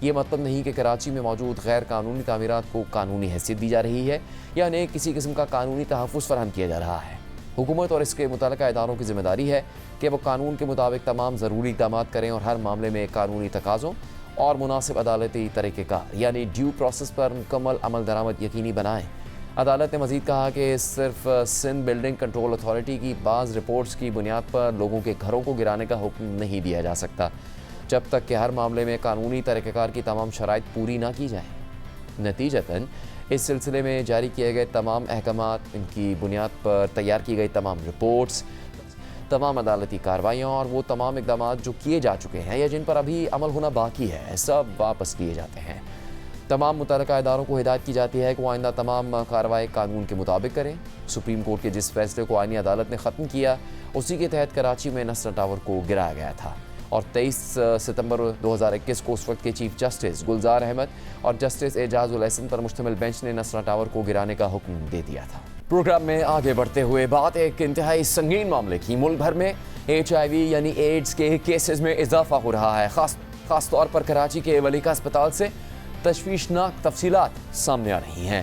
یہ مطلب نہیں کہ کراچی میں موجود غیر قانونی تعمیرات کو قانونی حیثیت دی جا رہی ہے یا انہیں کسی قسم کا قانونی تحفظ فراہم کیا جا رہا ہے۔ حکومت اور اس کے متعلقہ اداروں کی ذمہ داری ہے کہ وہ قانون کے مطابق تمام ضروری اقدامات کریں اور ہر معاملے میں قانونی تقاضوں اور مناسب عدالتی طریقہ کار یعنی ڈیو پروسیس پر مکمل عمل درآمد یقینی بنائیں۔ عدالت نے مزید کہا کہ صرف سندھ بلڈنگ کنٹرول اتھارٹی کی بعض رپورٹس کی بنیاد پر لوگوں کے گھروں کو گرانے کا حکم نہیں دیا جا سکتا جب تک کہ ہر معاملے میں قانونی طریقہ کار کی تمام شرائط پوری نہ کی جائیں۔ نتیجتاً اس سلسلے میں جاری کیے گئے تمام احکامات، ان کی بنیاد پر تیار کی گئی تمام رپورٹس، تمام عدالتی کارروائیاں اور وہ تمام اقدامات جو کیے جا چکے ہیں یا جن پر ابھی عمل ہونا باقی ہے سب واپس لیے جاتے ہیں۔ تمام متعلقہ اداروں کو ہدایت کی جاتی ہے کہ وہ آئندہ تمام کارروائی قانون کے مطابق کریں۔ سپریم کورٹ کے جس فیصلے کو آئینی عدالت نے ختم کیا اسی کے تحت کراچی میں نصر ٹاور کو گرایا گیا تھا اور 23 ستمبر 2021 کو اس وقت کے چیف جسٹس گلزار احمد اور جسٹس اعجاز الاحسن پر مشتمل بینچ نے نصر ٹاور کو گرانے کا حکم دے دیا تھا۔ پروگرام میں آگے بڑھتے ہوئے بات ایک انتہائی سنگین معاملے کی۔ ملک بھر میں HIV یعنی ایڈز کے کیسز میں اضافہ ہو رہا ہے۔ خاص طور پر کراچی کے ولیکہ اسپتال سے تشویشناک تفصیلات سامنے آ رہی ہیں۔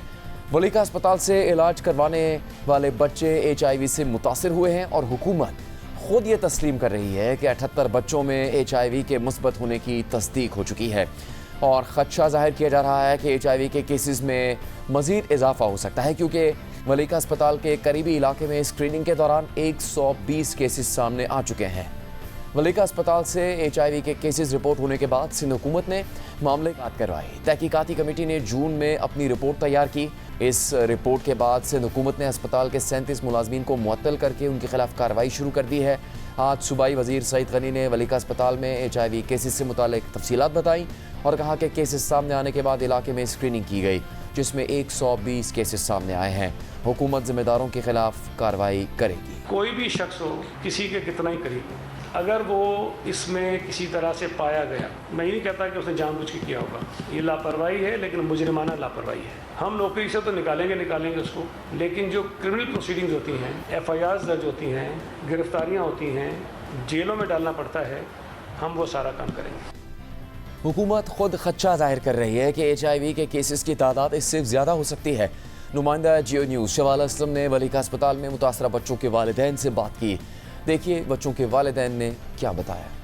ولیکہ اسپتال سے علاج کروانے والے بچے HIV سے متاثر ہوئے ہیں اور حکومت خود یہ تسلیم کر رہی ہے کہ 78 بچوں میں HIV کے مثبت ہونے کی تصدیق ہو چکی ہے اور خدشہ ظاہر کیا جا رہا ہے کہ HIV کے کیسز میں مزید اضافہ ہو سکتا ہے کیونکہ ولیکہ اسپتال کے قریبی علاقے میں اسکریننگ کے دوران 120 کیسز سامنے آ چکے ہیں۔ ولیکہ اسپتال سے HIV کے کیسز رپورٹ ہونے کے بعد سندھ حکومت نے معاملے کی بات کروائی۔ تحقیقاتی کمیٹی نے جون میں اپنی رپورٹ تیار کی۔ اس رپورٹ کے بعد سندھ حکومت نے اسپتال کے 37 ملازمین کو معطل کر کے ان کے خلاف کارروائی شروع کر دی ہے۔ آج صوبائی وزیر سعید غنی نے ولیکہ اسپتال میں HIV کیسز سے متعلق تفصیلات بتائیں اور کہا کہ کیسز سامنے آنے کے بعد علاقے میں اسکریننگ کی گئی جس میں 120 کیسز سامنے آئے ہیں۔ حکومت ذمہ داروں کے خلاف کارروائی کرے گی۔ کوئی بھی شخص ہو کسی کے کتنا ہی قریب، اگر وہ اس میں کسی طرح سے پایا گیا، میں یہ نہیں کہتا کہ اس نے جان بوجھ کے کیا ہوگا، یہ لاپرواہی ہے لیکن مجرمانہ لاپرواہی ہے۔ ہم نوکری سے تو نکالیں گے اس کو، لیکن جو کرمنل پروسیڈنگز ہوتی ہیں، FIRs درج ہوتی ہیں، گرفتاریاں ہوتی ہیں، جیلوں میں ڈالنا پڑتا ہے، ہم وہ سارا کام کریں گے۔ حکومت خود خدشہ ظاہر کر رہی ہے کہ HIV کے کیسز کی تعداد اس سے زیادہ ہو سکتی ہے۔ نمائندہ جیو نیوز شوال اسلم نے ولیکہ اسپتال میں متاثرہ بچوں کے والدین سے بات کی۔ دیکھیے بچوں کے والدین نے کیا بتایا۔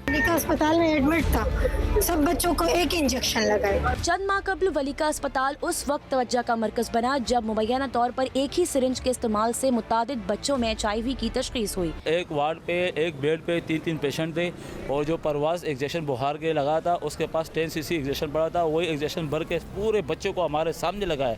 ولیکہ اسپتال میں ایڈمٹ تھا، سب بچوں کو ایک انجیکشن لگائے۔ چند ماہ قبل ولیکہ اسپتال اس وقت توجہ کا مرکز بنا جب مبینہ طور پر ایک ہی سرنج کے استعمال سے متعدد بچوں میں HIV کی تشخیص ہوئی۔ ایک وارڈ پہ ایک بیڈ پہ 3 پیشنٹ تھے اور جو پرواز ایگزیکشن بخار کے لگا تھا اس کے پاس 10 cc ایگزیکشن پڑا تھا، وہی ایگزیکشن بھر کے پورے بچوں کو ہمارے سامنے لگایا۔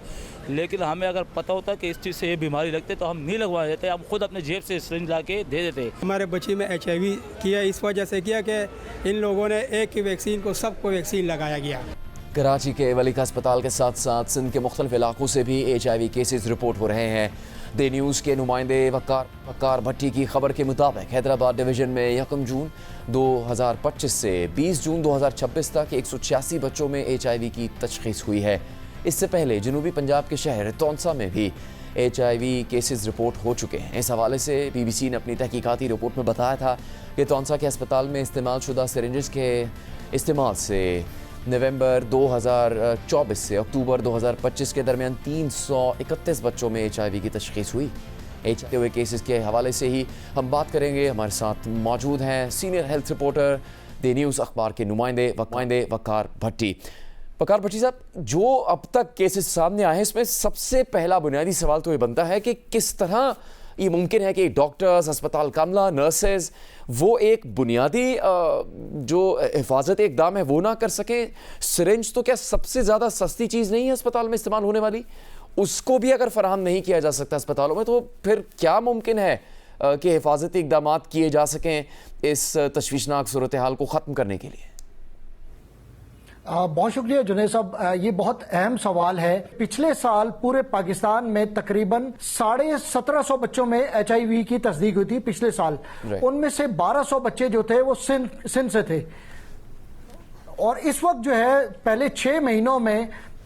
لیکن ہمیں اگر پتہ ہوتا کہ اس چیز سے یہ بیماری لگتے تو ہم نہیں لگوا دیتے، ہم خود اپنے جیب سے سرنج لا کے دے دیتے۔ ہمارے بچے میں HIV کیا اس وجہ سے کیا کہ ان لوگوں نے ایک ہی ویکسین کو سب کو ویکسین لگایا گیا۔ کراچی کے ولیکہ اسپتال کے ساتھ ساتھ سندھ کے مختلف علاقوں سے بھی HIV کیسز رپورٹ ہو رہے ہیں۔ دی نیوز کے نمائندے وقار بھٹی کی خبر کے مطابق حیدرآباد ڈویژن میں 1 جون 2025 سے 20 جون 2026 تک 186 بچوں میں HIV کی تشخیص ہوئی ہے۔ اس سے پہلے جنوبی پنجاب کے شہر تونسا میں بھی HIV کیسز رپورٹ ہو چکے ہیں۔ اس حوالے سے BBC نے اپنی تحقیقاتی رپورٹ میں بتایا تھا کہ تونسا کے اسپتال میں استعمال شدہ سرنجز کے استعمال سے نومبر 2024 سے اکتوبر 2025 کے درمیان 331 بچوں میں HIV کی تشخیص ہوئی۔ ہوئے کیسز کے حوالے سے ہی ہم بات کریں گے۔ ہمارے ساتھ موجود ہیں سینئر ہیلتھ رپورٹر دی نیوز اخبار کے نمائندے وقار بھٹی۔ وقار بھٹی صاحب، جو اب تک کیسز سامنے آئے ہیں اس میں سب سے پہلا بنیادی سوال تو یہ بنتا ہے کہ کس طرح یہ ممکن ہے کہ ڈاکٹرز، اسپتال کا عملہ، نرسز وہ ایک بنیادی جو حفاظتی اقدام ہے وہ نہ کر سکیں۔ سرنج تو کیا سب سے زیادہ سستی چیز نہیں ہے اسپتال میں استعمال ہونے والی؟ اس کو بھی اگر فراہم نہیں کیا جا سکتا اسپتالوں میں تو پھر کیا ممکن ہے کہ حفاظتی اقدامات کیے جا سکیں اس تشویشناک صورتحال کو ختم کرنے کے لیے؟ بہت شکریہ جنید صاحب، یہ بہت اہم سوال ہے۔ پچھلے سال پورے پاکستان میں تقریباً 1750 بچوں میں HIV کی تصدیق ہوئی تھی پچھلے سال۔ ان میں سے 1200 بچے جو تھے وہ سندھ سے تھے، اور اس وقت جو ہے پہلے 6 مہینوں میں